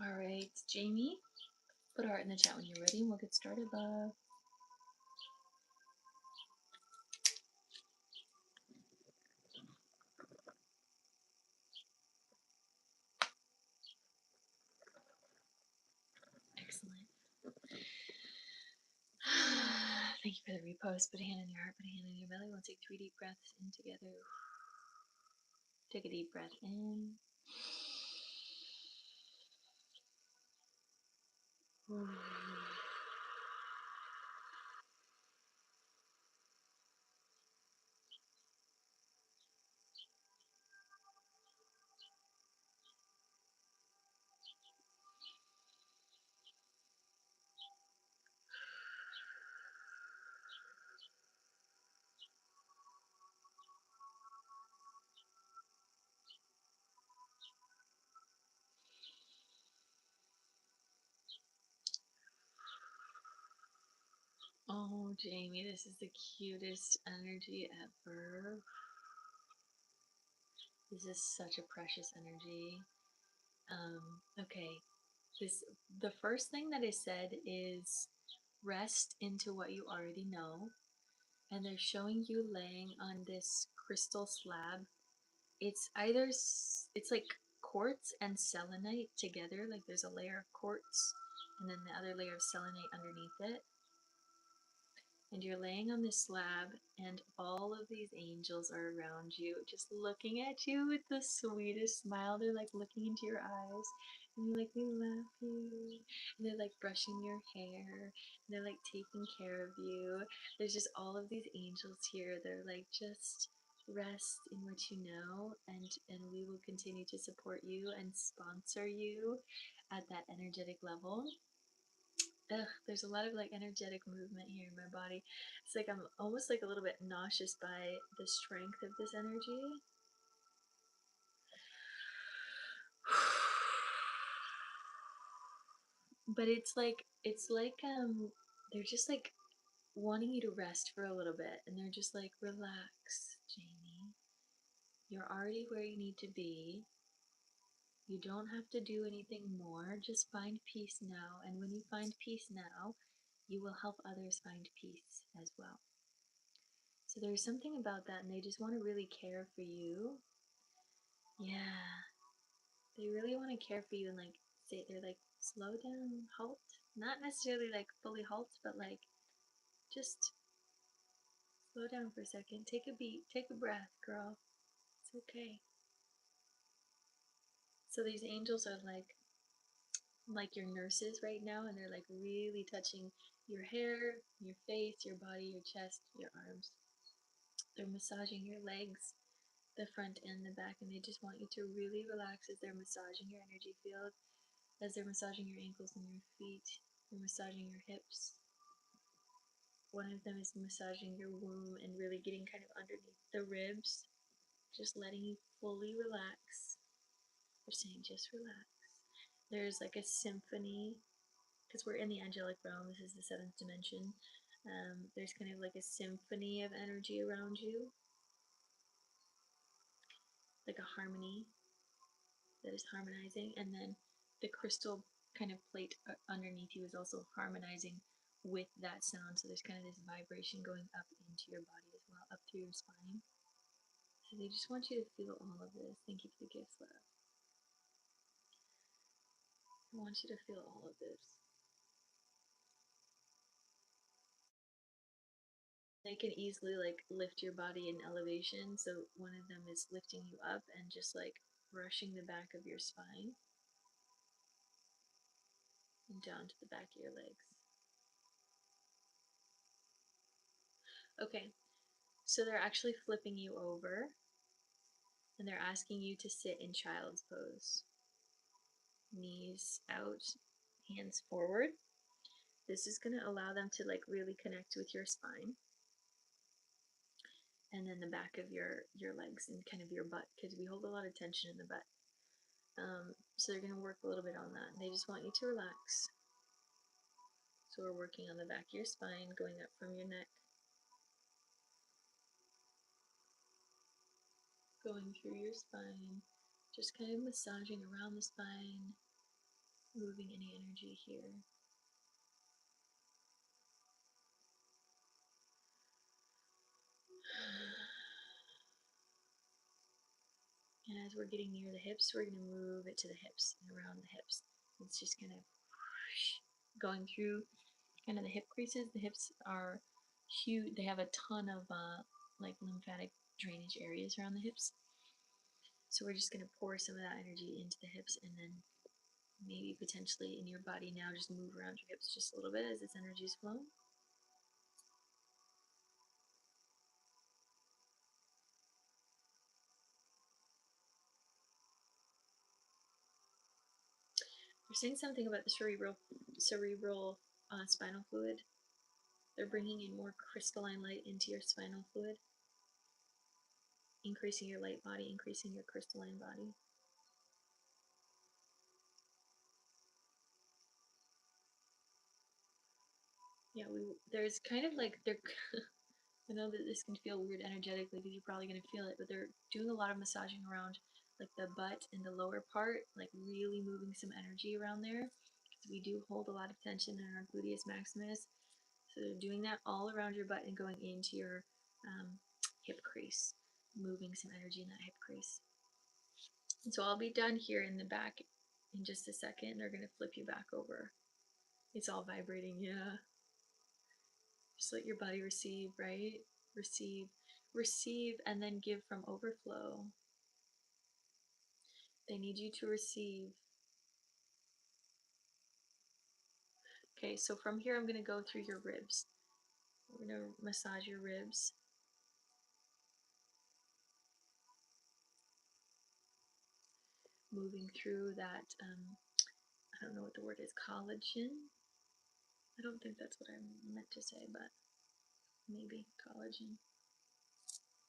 All right, Jamie, put a heart in the chat when you're ready and we'll get started, love. Excellent. Thank you for the repost. Put a hand in your heart, put a hand in your belly. We'll take 3 deep breaths in together. Take a deep breath in. Oh, Jamie, this is the cutest energy ever. This is such a precious energy. Okay, the first thing that is said is rest into what you already know, and they're showing you laying on this crystal slab. It's either it's like quartz and selenite together, like there's a layer of quartz and then the other layer of selenite underneath it. And you're laying on this slab, and all of these angels are around you, just looking at you with the sweetest smile. They're like looking into your eyes, and you're like, we love you. And they're like brushing your hair, and they're like taking care of you. There's just all of these angels here. They're like, just rest in what you know, and we will continue to support you and sponsor you at that energetic level. Ugh, there's a lot of like energetic movement here in my body. It's like I'm almost like a little bit nauseous by the strength of this energy. But it's like they're just like wanting you to rest for a little bit, and they're just like, relax, Jamie. You're already where you need to be. You don't have to do anything more. Just find peace now, and when you find peace now, you will help others find peace as well. So there's something about that, and they just want to really care for you. Yeah, they really want to care for you and like say they're like slow down, halt. Not necessarily like fully halt, but like just slow down for a second. Take a beat, take a breath, girl. It's okay. So these angels are like your nurses right now, and they're like really touching your hair, your face, your body, your chest, your arms. They're massaging your legs, the front and the back, and they just want you to really relax as they're massaging your energy field, as they're massaging your ankles and your feet. They're massaging your hips. One of them is massaging your womb and really getting kind of underneath the ribs, just letting you fully relax. They're saying just relax. There's like a symphony, because we're in the angelic realm, this is the seventh dimension. There's kind of like a symphony of energy around you, like a harmony that is harmonizing, and then the crystal kind of plate underneath you is also harmonizing with that sound. So there's kind of this vibration going up into your body as well, up through your spine. So they just want you to feel all of this. Thank you for the gifts, love. I want you to feel all of this. They can easily like lift your body in elevation. So one of them is lifting you up and just like brushing the back of your spine and down to the back of your legs. Okay, so they're actually flipping you over and they're asking you to sit in child's pose. Knees out, hands forward. This is going to allow them to like really connect with your spine and then the back of your legs and kind of your butt, because we hold a lot of tension in the butt. So they're going to work a little bit on that. They just want you to relax. So we're working on the back of your spine, going up from your neck, going through your spine, just kind of massaging around the spine, moving any energy here. And as we're getting near the hips, we're going to move it to the hips and around the hips. It's just kind of going through kind of the hip creases. The hips are huge. They have a ton of like lymphatic drainage areas around the hips. So we're just going to pour some of that energy into the hips and then maybe potentially in your body now just move around your hips just a little bit as this energy is flowing. They're saying something about the cerebral spinal fluid. They're bringing in more crystalline light into your spinal fluid, increasing your light body, increasing your crystalline body. Yeah, there's kind of like they're I know that this can feel weird energetically because you're probably going to feel it, but they're doing a lot of massaging around like the butt and the lower part, like really moving some energy around there. Because we do hold a lot of tension in our gluteus maximus. So they're doing that all around your butt and going into your hip crease, moving some energy in that hip crease. And so I'll be done here in the back in just a second. They're going to flip you back over. It's all vibrating, yeah. Just let your body receive, right? Receive, and then give from overflow. They need you to receive. Okay, so from here, I'm going to go through your ribs. We're going to massage your ribs. Moving through that, I don't know what the word is, collagen? I don't think that's what I meant to say, but maybe collagen.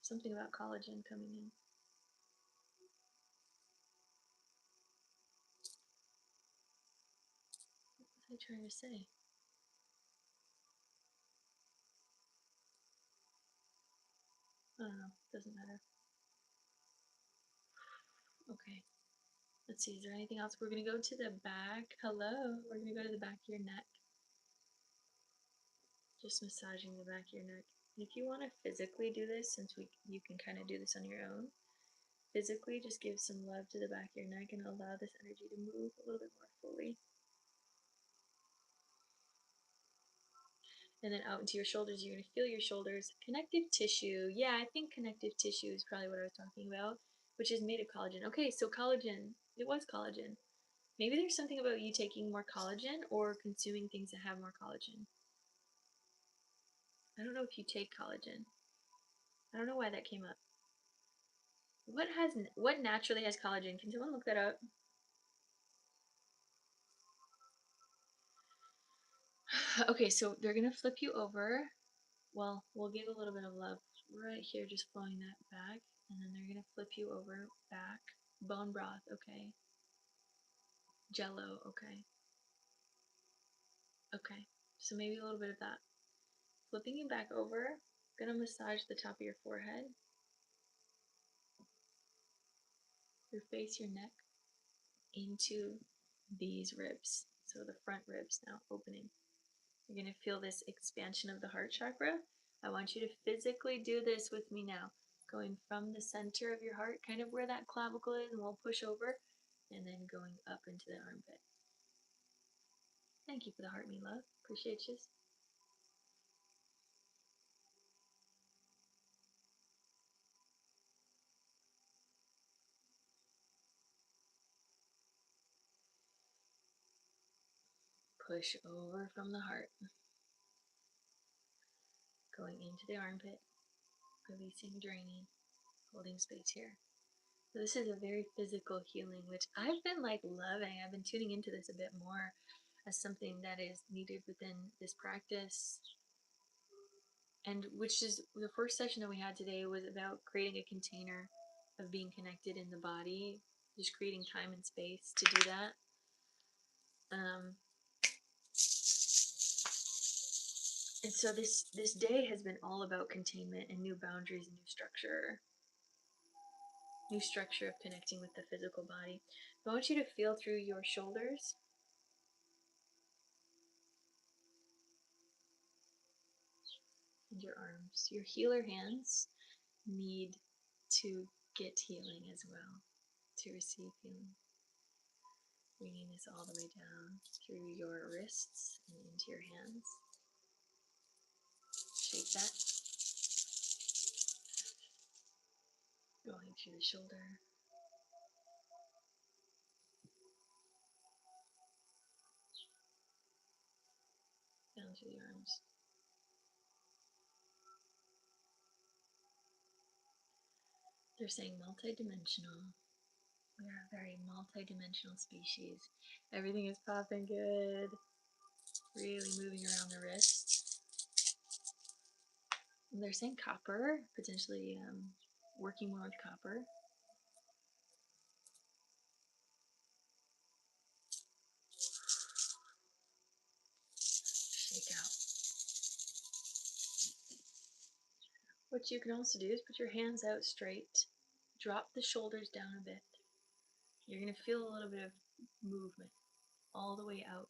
Something about collagen coming in. What was I trying to say? I don't know. Doesn't matter. Okay. Let's see. Is there anything else? We're going to go to the back. Hello. We're going to go to the back of your neck. Just massaging the back of your neck. If you want to physically do this, since you can kind of do this on your own, physically just give some love to the back of your neck and allow this energy to move a little bit more fully. And then out into your shoulders, you're going to feel your shoulders. Connective tissue. Yeah, I think connective tissue is probably what I was talking about, which is made of collagen. Okay, so collagen. It was collagen. Maybe there's something about you taking more collagen or consuming things that have more collagen. I don't know if you take collagen. I don't know why that came up. What naturally has collagen? Can someone look that up? Okay, so they're gonna flip you over. Well, we'll give a little bit of love right here, just flowing that back, and then they're gonna flip you over back. Bone broth, okay. Jello, okay. Okay, so maybe a little bit of that. Flipping you back over, gonna massage the top of your forehead, your face, your neck, into these ribs. So the front ribs now opening. You're going to feel this expansion of the heart chakra. I want you to physically do this with me now. Going from the center of your heart, kind of where that clavicle is, and we'll push over, and then going up into the armpit. Thank you for the heart, me love. Appreciate you. Push over from the heart. Going into the armpit, releasing, draining, holding space here. So this is a very physical healing, which I've been like loving. I've been tuning into this a bit more as something that is needed within this practice. And which is the first session that we had today was about creating a container of being connected in the body, just creating time and space to do that. And so this day has been all about containment and new boundaries and new structure of connecting with the physical body. I want you to feel through your shoulders. And your arms. Your healer hands need to get healing as well, to receive healing. Bringing this all the way down through your wrists and into your hands. Shake that. Going through the shoulder. Down through the arms. They're saying multidimensional. We are a very multidimensional species. Everything is popping good. Really moving around the wrist. And they're saying copper, potentially working more with copper. Shake out. What you can also do is put your hands out straight. Drop the shoulders down a bit. You're going to feel a little bit of movement all the way out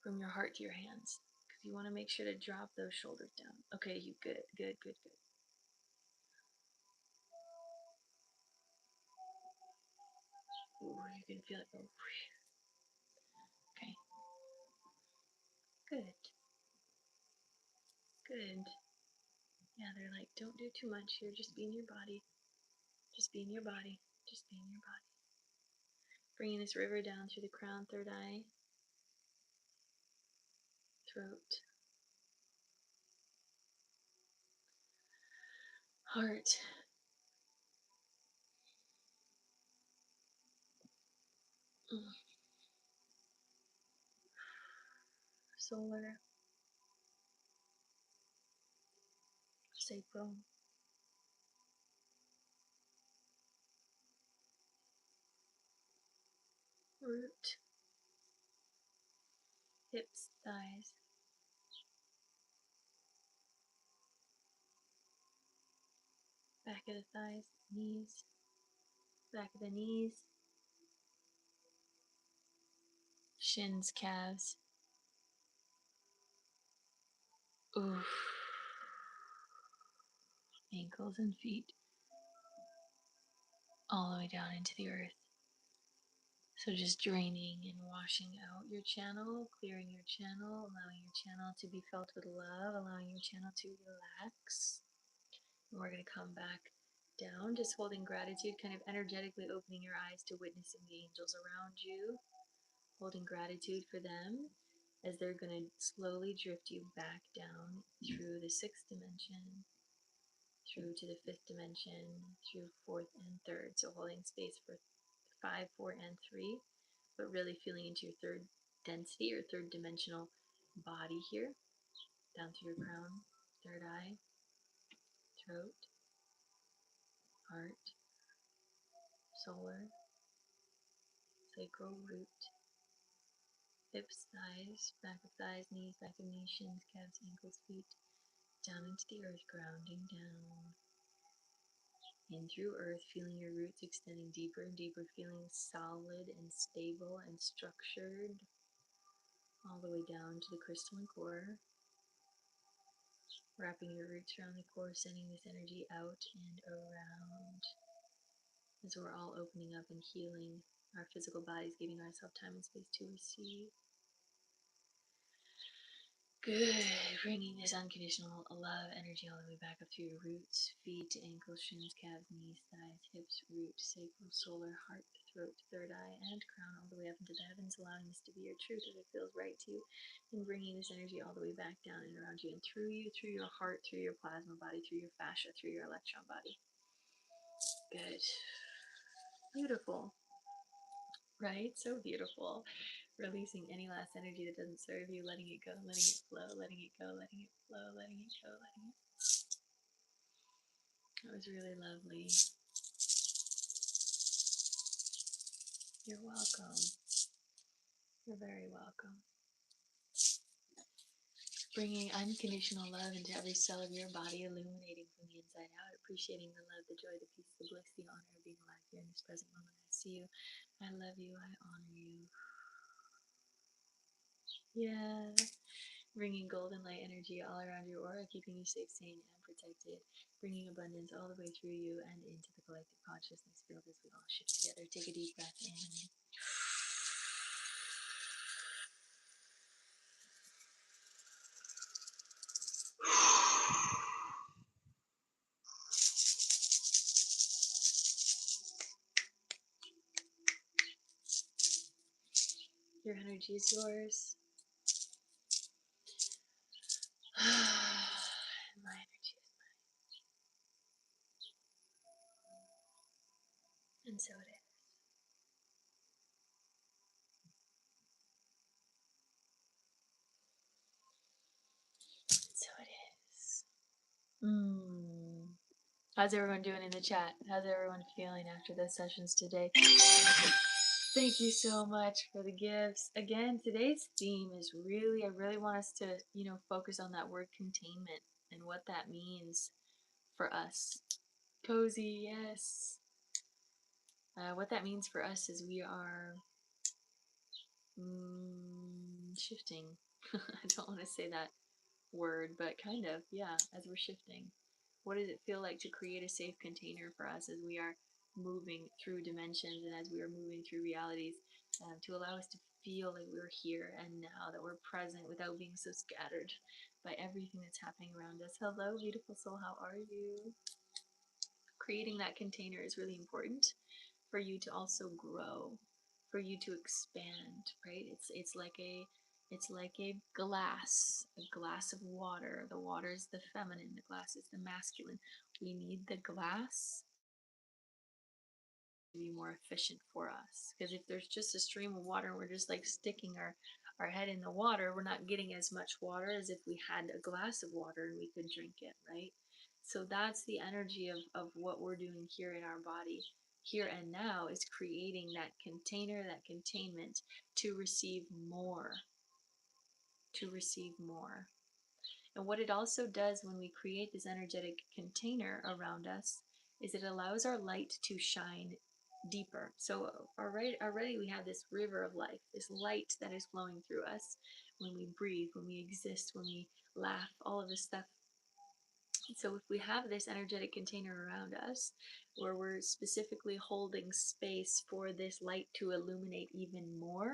from your heart to your hands, because you want to make sure to drop those shoulders down. Okay, you good. Ooh, you can feel it go. Okay, good. Yeah, they're like, don't do too much here. Just be in your body. Just be in your body. Just be in your body. Bringing this river down through the crown, third eye, throat, heart, solar, sacral, root, hips, thighs, back of the thighs, knees, back of the knees, shins, calves. Oof. Ankles and feet. All the way down into the earth. So just draining and washing out your channel, clearing your channel, allowing your channel to be filled with love, allowing your channel to relax. And we're going to come back down, just holding gratitude, kind of energetically opening your eyes to witnessing the angels around you, holding gratitude for them as they're going to slowly drift you back down through the sixth dimension, through to the fifth dimension, through fourth and third. So holding space for 5, 4, and 3, but really feeling into your third density or third dimensional body here, down through your crown, third eye, throat, heart, solar, sacral, root, hips, thighs, back of thighs, knees, back of knees, shins, calves, ankles, feet, down into the earth, grounding down. In through earth, feeling your roots extending deeper and deeper, feeling solid and stable and structured, all the way down to the crystalline core. Wrapping your roots around the core, sending this energy out and around as we're all opening up and healing our physical bodies, giving ourselves time and space to receive. Good. Bringing this unconditional love energy all the way back up through your roots, feet, ankles, shins, calves, knees, thighs, hips, root, sacral, solar, heart, throat, third eye, and crown, all the way up into the heavens, allowing this to be your truth as it feels right to you, and bringing this energy all the way back down and around you and through you, through your heart, through your plasma body, through your fascia, through your electron body. Good. Beautiful. Right? So beautiful. Releasing any last energy that doesn't serve you, letting it go, letting it flow, letting it go, letting it flow, letting it go, letting it. That was really lovely. You're welcome. You're very welcome. Bringing unconditional love into every cell of your body, illuminating from the inside out, appreciating the love, the joy, the peace, the bliss, the honor of being alive here in this present moment. I see you. I love you. I honor you. Yeah. Bringing golden light energy all around your aura, keeping you safe, sane, and protected. Bringing abundance all the way through you and into the collective consciousness field as we all shift together. Take a deep breath in. Your energy is yours. My energy is mine. And so it is. So it is. How's everyone doing in the chat? How's everyone feeling after the sessions today? Thank you so much for the gifts. Again, today's theme is really, I really want us to, focus on that word containment and what that means for us. Cozy, yes. What that means for us is we are shifting. I don't want to say that word, but kind of, yeah, as we're shifting. What does it feel like to create a safe container for us as we are moving through dimensions and as we are moving through realities, to allow us to feel like we're here and now, that we're present without being so scattered by everything that's happening around us. Hello, beautiful soul, how are you? Creating that container is really important for you to also grow, for you to expand, right? It's like a glass of water. The water is the feminine, the glass is the masculine. We need the glass to be more efficient for us, because if there's just a stream of water and we're just like sticking our head in the water, we're not getting as much water as if we had a glass of water and we could drink it, right? So that's the energy of what we're doing here in our body here and now, is creating that container, that containment to receive more, to receive more. And what it also does when we create this energetic container around us is it allows our light to shine deeper. So already we have this river of life, this light that is flowing through us when we breathe, when we exist, when we laugh, all of this stuff. So if we have this energetic container around us where we're specifically holding space for this light to illuminate even more,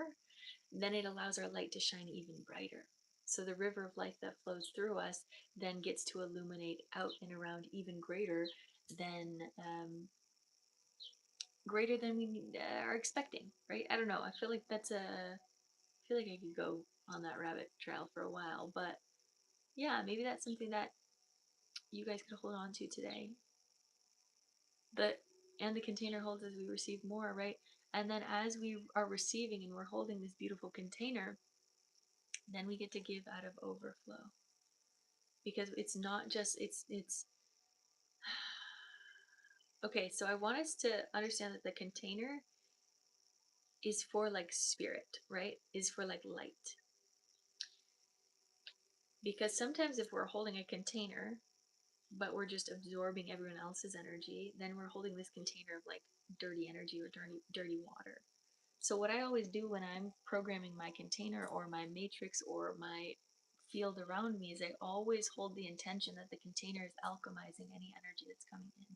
then it allows our light to shine even brighter. So the river of life that flows through us then gets to illuminate out and around even than greater than we are expecting, right? I don't know. I feel like I feel like I could go on that rabbit trail for a while, but yeah, maybe that's something that you guys could hold on to today. And the container holds as we receive more, right? And then as we are receiving and we're holding this beautiful container, then we get to give out of overflow. Because it's not just, it's okay, so I want us to understand that the container is for like spirit, right? Is for like light. Because sometimes if we're holding a container, but we're just absorbing everyone else's energy, then we're holding this container of like dirty energy or dirty water. So what I always do when I'm programming my container or my matrix or my field around me is I always hold the intention that the container is alchemizing any energy that's coming in.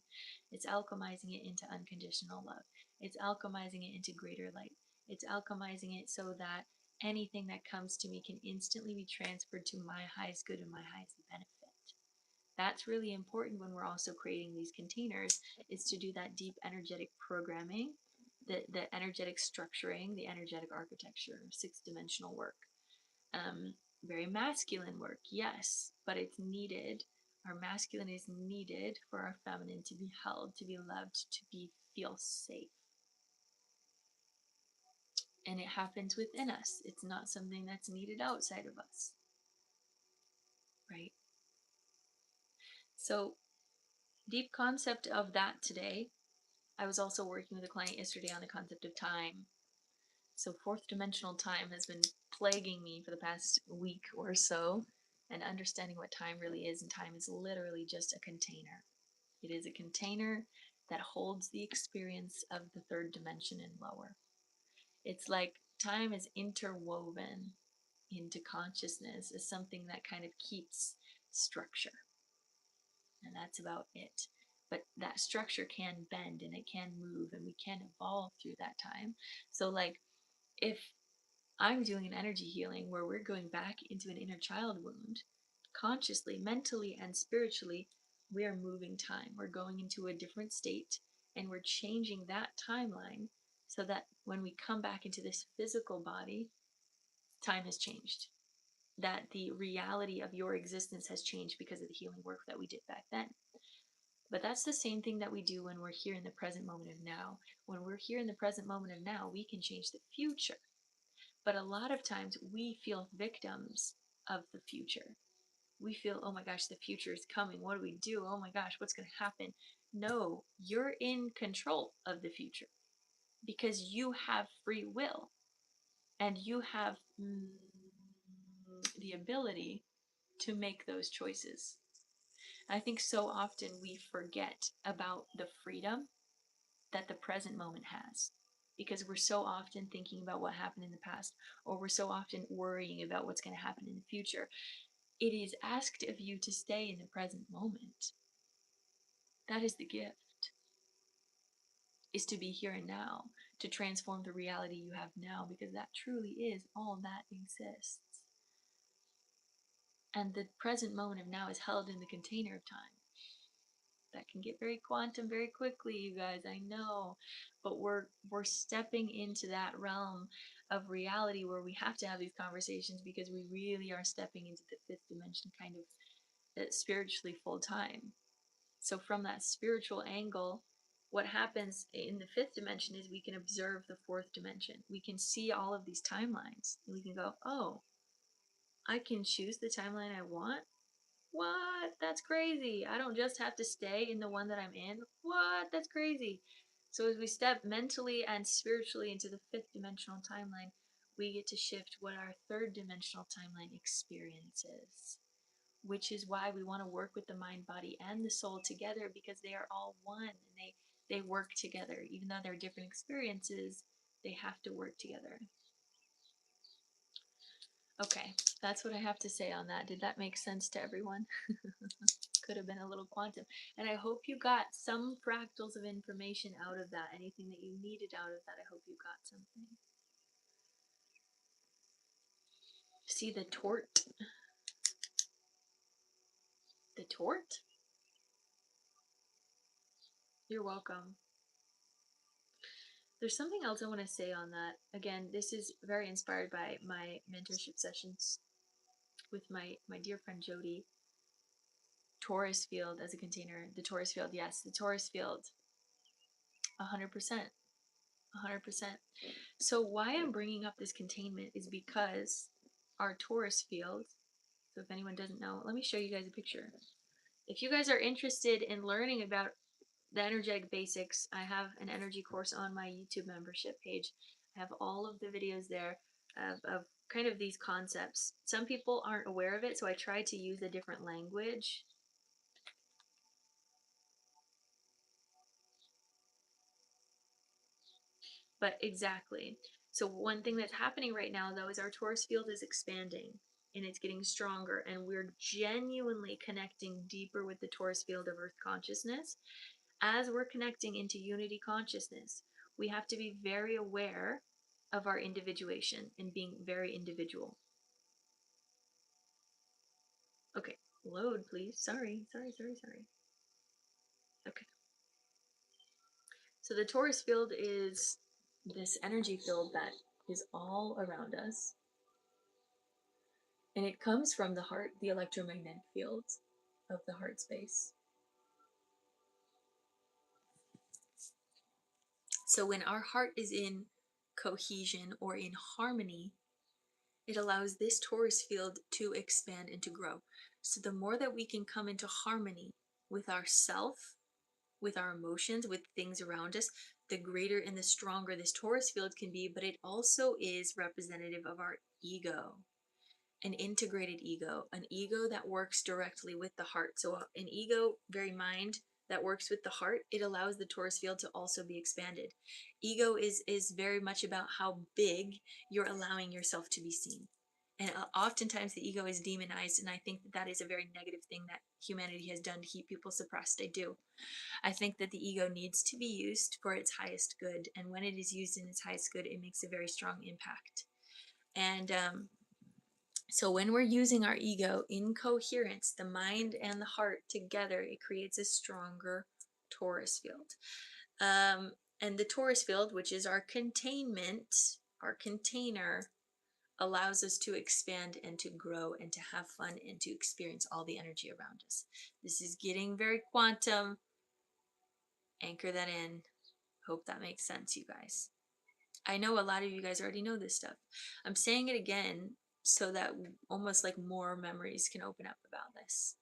It's alchemizing it into unconditional love. It's alchemizing it into greater light. It's alchemizing it so that anything that comes to me can instantly be transferred to my highest good and my highest benefit. That's really important when we're also creating these containers, is to do that deep energetic programming, the energetic structuring, the energetic architecture, 6-dimensional work. Very masculine work, yes, but it's needed. Our masculine is needed for our feminine to be held, to be loved, to feel safe. And it happens within us. It's not something that's needed outside of us. Right? So, deep concept of that today. I was also working with a client yesterday on the concept of time. So, fourth dimensional time has been plaguing me for the past week or so, and understanding what time really is. And time is literally just a container. It is a container that holds the experience of the third dimension and lower. It's like time is interwoven into consciousness as something that kind of keeps structure. And that's about it. But that structure can bend and it can move and we can evolve through that time. So, like, if I'm doing an energy healing where we're going back into an inner child wound, consciously, mentally, and spiritually, we are moving time. We're going into a different state and we're changing that timeline so that when we come back into this physical body, time has changed. That the reality of your existence has changed because of the healing work that we did back then. But that's the same thing that we do when we're here in the present moment of now. When we're here in the present moment of now, we can change the future. But a lot of times we feel victims of the future. We feel, oh my gosh, the future is coming. What do we do? Oh my gosh, what's going to happen? No, you're in control of the future because you have free will and you have the ability to make those choices. I think so often we forget about the freedom that the present moment has because we're so often thinking about what happened in the past, or we're so often worrying about what's going to happen in the future. It is asked of you to stay in the present moment. That is the gift, is to be here and now, to transform the reality you have now, because that truly is all that exists. And the present moment of now is held in the container of time. That can get very quantum very quickly, you guys, I know, but we're stepping into that realm of reality where we have to have these conversations because we really are stepping into the fifth dimension kind of spiritually full time. So from that spiritual angle, what happens in the fifth dimension is we can observe the fourth dimension. We can see all of these timelines and we can go, oh, I can choose the timeline I want. What? That's crazy. I don't just have to stay in the one that I'm in. What? That's crazy. So as we step mentally and spiritually into the fifth dimensional timeline, we get to shift what our third dimensional timeline experiences, which is why we want to work with the mind, body, and the soul together, because they are all one and they work together. Even though they're different experiences, they have to work together. Okay, that's what I have to say on that. Did that make sense to everyone? Could have been a little quantum. And I hope you got some fractals of information out of that. Anything that you needed out of that, I hope you got something. See the tort? The tort? You're welcome. There's something else I want to say on that. Again, this is very inspired by my mentorship sessions with my dear friend Jody. torus field as a container. The torus field, yes, the torus field, 100%. 100%. So why I'm bringing up this containment is because our torus field, so if anyone doesn't know, let me show you guys a picture. If you guys are interested in learning about the energetic basics, I have an energy course on my YouTube membership page. I have all of the videos there of kind of these concepts. Some people aren't aware of it, so I try to use a different language. But exactly. So one thing that's happening right now, though, is our torus field is expanding and it's getting stronger, and we're genuinely connecting deeper with the torus field of Earth consciousness. As we're connecting into unity consciousness, we have to be very aware of our individuation and being very individual. Okay, load, please. Sorry. Okay. So the torus field is this energy field that is all around us. And it comes from the heart, the electromagnetic fields of the heart space. So when our heart is in cohesion or in harmony, it allows this torus field to expand and to grow. So the more that we can come into harmony with ourself, with our emotions, with things around us, the greater and the stronger this torus field can be. But it also is representative of our ego, an integrated ego, an ego that works directly with the heart. So an ego, very mind, that works with the heart, it allows the torus field to also be expanded. Ego is very much about how big you're allowing yourself to be seen. And oftentimes the ego is demonized, and I think that is a very negative thing that humanity has done to keep people suppressed. I do. I think that the ego needs to be used for its highest good, and when it is used in its highest good, it makes a very strong impact. And so when we're using our ego in coherence, the mind and the heart together, it creates a stronger torus field. And the torus field, which is our containment, our container, allows us to expand and to grow and to have fun and to experience all the energy around us. This is getting very quantum. Anchor that in. Hope that makes sense, you guys. I know a lot of you guys already know this stuff. I'm saying it again so that almost like more memories can open up about this.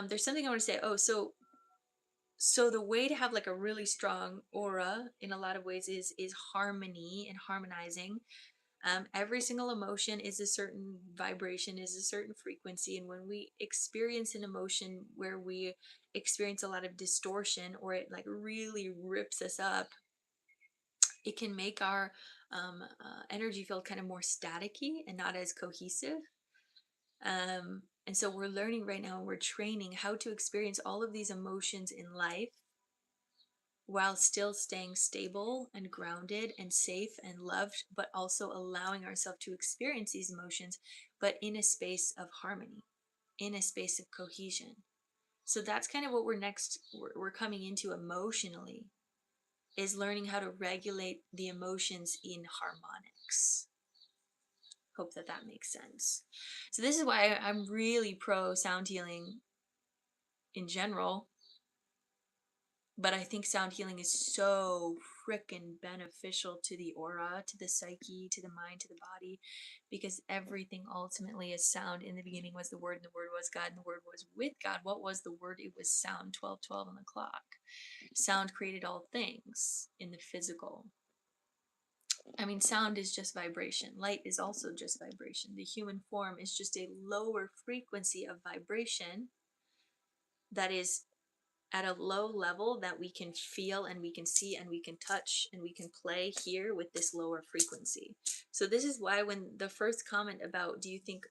There's something I want to say. Oh, so the way to have like a really strong aura in a lot of ways is harmony and harmonizing. Every single emotion is a certain vibration, is a certain frequency, and when we experience an emotion where we experience a lot of distortion or it like really rips us up, it can make our energy field kind of more staticky and not as cohesive. And so we're learning right now, and we're training how to experience all of these emotions in life while still staying stable and grounded and safe and loved, but also allowing ourselves to experience these emotions, but in a space of harmony, in a space of cohesion. So that's kind of what we're coming into emotionally, is learning how to regulate the emotions in harmonics. Hope that that makes sense. So this is why I'm really pro sound healing in general, but I think sound healing is so freaking beneficial to the aura, to the psyche, to the mind, to the body, because everything ultimately is sound. In the beginning was the Word, and the Word was God, and the Word was with God. What was the Word? It was sound. 12:12 on the clock. Sound created all things in the physical. I mean, sound is just vibration. Light is also just vibration. The human form is just a lower frequency of vibration that is at a low level that we can feel and we can see and we can touch and we can play here with this lower frequency. So this is why when the first comment about do you think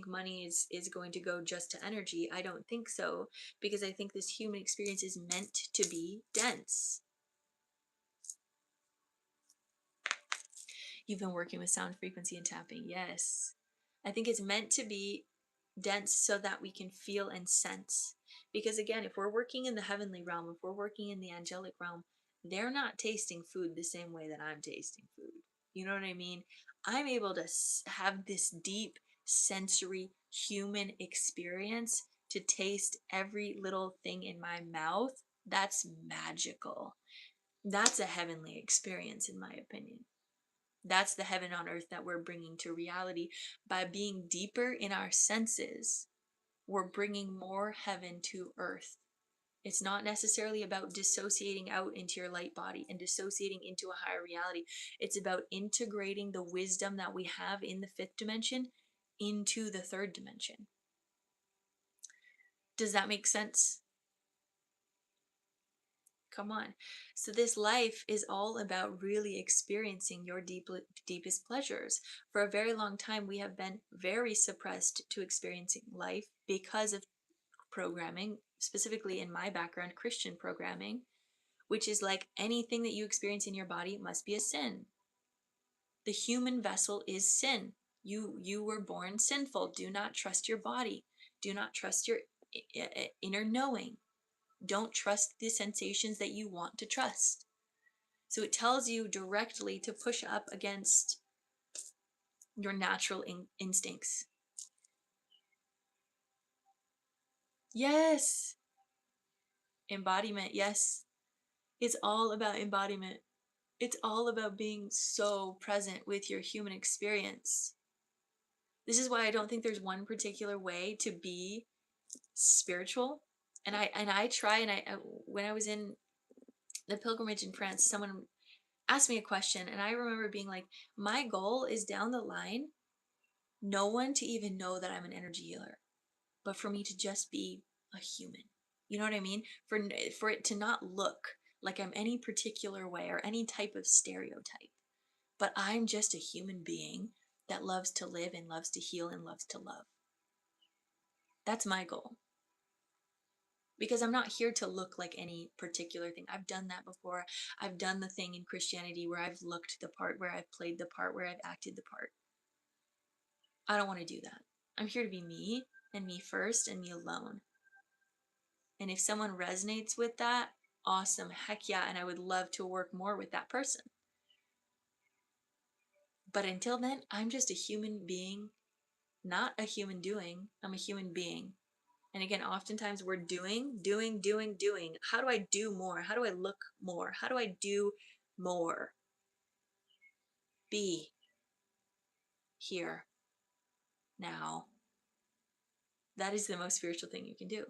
money is going to go just to energy, I don't think so, because I think this human experience is meant to be dense. You've been working with sound frequency and tapping. Yes. I think it's meant to be dense so that we can feel and sense. Because again, if we're working in the heavenly realm, if we're working in the angelic realm, they're not tasting food the same way that I'm tasting food. You know what I mean? I'm able to have this deep sensory human experience to taste every little thing in my mouth, that's magical. That's a heavenly experience, in my opinion. That's the heaven on earth that we're bringing to reality. By being deeper in our senses, we're bringing more heaven to earth. It's not necessarily about dissociating out into your light body and dissociating into a higher reality. It's about integrating the wisdom that we have in the fifth dimension into the third dimension. Does that make sense? Come on. So this life is all about really experiencing your deepest pleasures. For a very long time, we have been very suppressed to experiencing life because of programming, specifically in my background, Christian programming, which is like anything that you experience in your body must be a sin. The human vessel is sin. You were born sinful. Do not trust your body. Do not trust your inner knowing. Don't trust the sensations that you want to trust. So it tells you directly to push up against your natural instincts. Yes. Embodiment. Yes. It's all about embodiment. It's all about being so present with your human experience. This is why I don't think there's one particular way to be spiritual. And I try, and when I was in the pilgrimage in France, someone asked me a question, and I remember being like, my goal is down the line, no one to even know that I'm an energy healer, but for me to just be a human. You know what I mean? For it to not look like I'm any particular way or any type of stereotype, but I'm just a human being that loves to live and loves to heal and loves to love. That's my goal. Because I'm not here to look like any particular thing. I've done that before. I've done the thing in Christianity where I've looked the part, where I've played the part, where I've acted the part. I don't want to do that. I'm here to be me, and me first, and me alone. And if someone resonates with that, awesome. Heck yeah. And I would love to work more with that person. But until then, I'm just a human being, not a human doing. I'm a human being. And again, oftentimes we're doing. How do I do more? How do I look more? How do I do more? Be here now. That is the most spiritual thing you can do.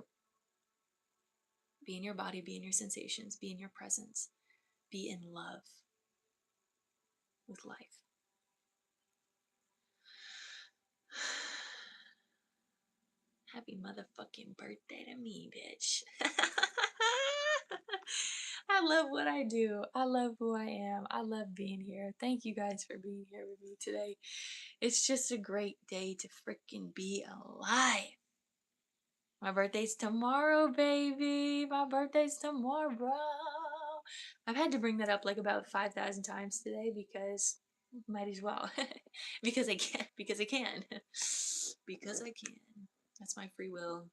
Be in your body, be in your sensations, be in your presence, be in love with life. Happy motherfucking birthday to me, bitch. I love what I do. I love who I am. I love being here. Thank you guys for being here with me today. It's just a great day to freaking be alive. My birthday's tomorrow, baby. My birthday's tomorrow. I've had to bring that up like about 5,000 times today because might as well. Because I can. Because I can. Because I can. That's my free will.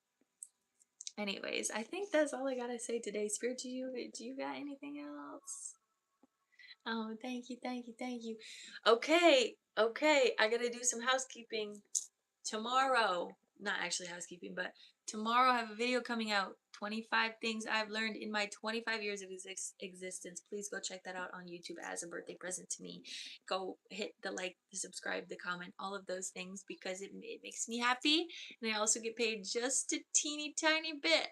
Anyways, I think that's all I gotta say today. Spirit, do you got anything else? Oh, thank you, thank you, thank you. Okay, I gotta do some housekeeping tomorrow. Not actually housekeeping, but tomorrow I have a video coming out. 25 things I've learned in my 25 years of existence. Please go check that out on YouTube as a birthday present to me. Go hit the like, the subscribe, the comment, all of those things because it makes me happy. And I also get paid just a teeny tiny bit.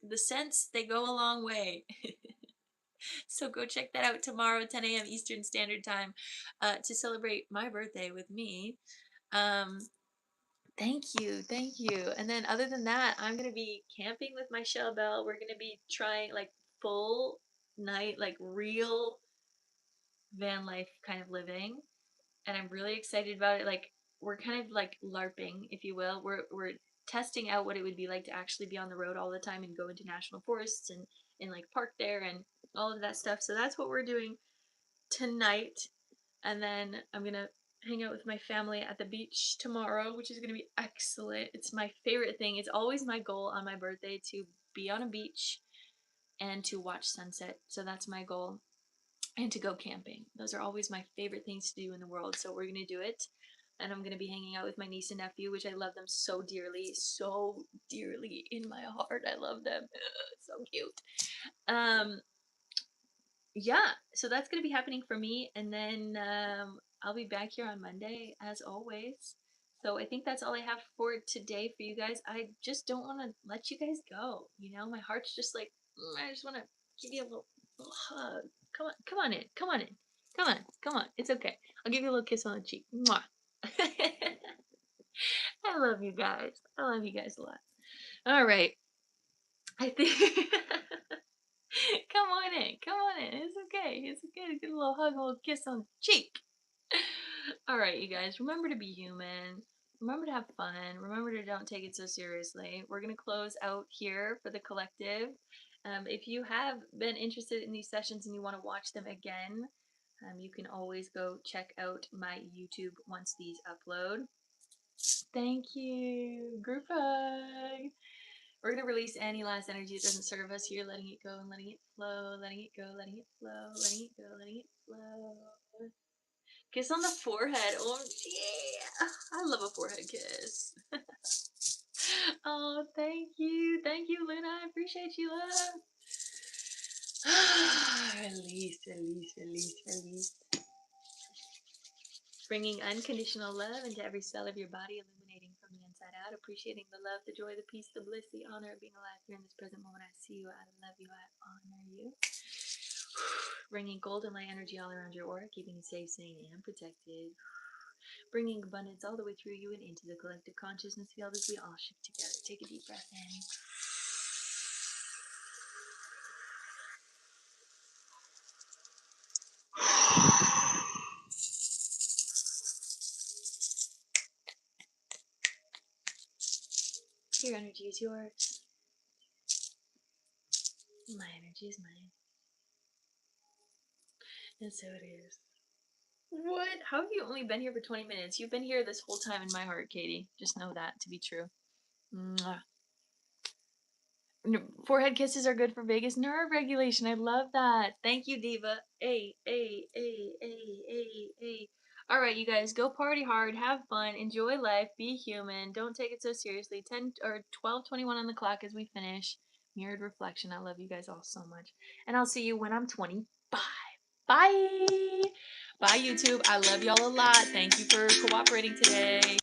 The cents, they go a long way. So go check that out tomorrow, 10 a.m. Eastern Standard Time, to celebrate my birthday with me. Um, Thank you, thank you. And then other than that, I'm gonna be camping with my Shell Bell. We're gonna be trying like full night, like real van life kind of living. And I'm really excited about it. Like we're kind of like LARPing, if you will. We're testing out what it would be like to actually be on the road all the time and go into national forests and like park there and all of that stuff. So that's what we're doing tonight. And then I'm gonna hang out with my family at the beach tomorrow, which is gonna be excellent. It's my favorite thing. It's always my goal on my birthday to be on a beach and to watch sunset. So that's my goal. And to go camping. Those are always my favorite things to do in the world. So we're gonna do it. and I'm gonna be hanging out with my niece and nephew, which I love them so dearly in my heart. I love them. So cute. Yeah, so that's gonna be happening for me, and then I'll be back here on Monday as always. So I think that's all I have for today for you guys. I just don't want to let you guys go. You know, my heart's just like I just want to give you a little hug. Come on in, come on in, come on. It's okay. I'll give you a little kiss on the cheek. Mwah. I love you guys. I love you guys a lot. All right. I think. Come on in. Come on in. It's okay. It's okay to get a little hug, a little kiss on the cheek. All right, you guys. Remember to be human. Remember to have fun. Remember to don't take it so seriously. We're going to close out here for the collective. If you have been interested in these sessions and you want to watch them again, you can always go check out my YouTube once these upload. Thank you. Group hug. We're going to release any last energy that doesn't serve us here, letting it go and letting it flow, letting it go, letting it flow, letting it go, letting it flow. Kiss on the forehead. Oh, yeah. I love a forehead kiss. Oh, thank you. Thank you, Luna. I appreciate you, love. Release, release, release, release. Bringing unconditional love into every cell of your body, illuminating from the inside out, appreciating the love, the joy, the peace, the bliss, the honor of being alive here in this present moment. I see you, I love you, I honor you. Bringing golden light energy all around your aura, keeping you safe, sane, and protected. Bringing abundance all the way through you and into the collective consciousness field as we all shift together. Take a deep breath in. Your energy is yours. My energy is mine. And so it is. What? How have you only been here for 20 minutes? You've been here this whole time in my heart, Katie. Just know that to be true. Mwah. Forehead kisses are good for vagus nerve regulation. I love that. Thank you, Diva. A. All right, you guys, go party hard, have fun, enjoy life, be human. Don't take it so seriously. 10 or 12:21 on the clock as we finish. Mirrored reflection. I love you guys all so much, and I'll see you when I'm 25. Bye. Bye, YouTube. I love y'all a lot. Thank you for cooperating today.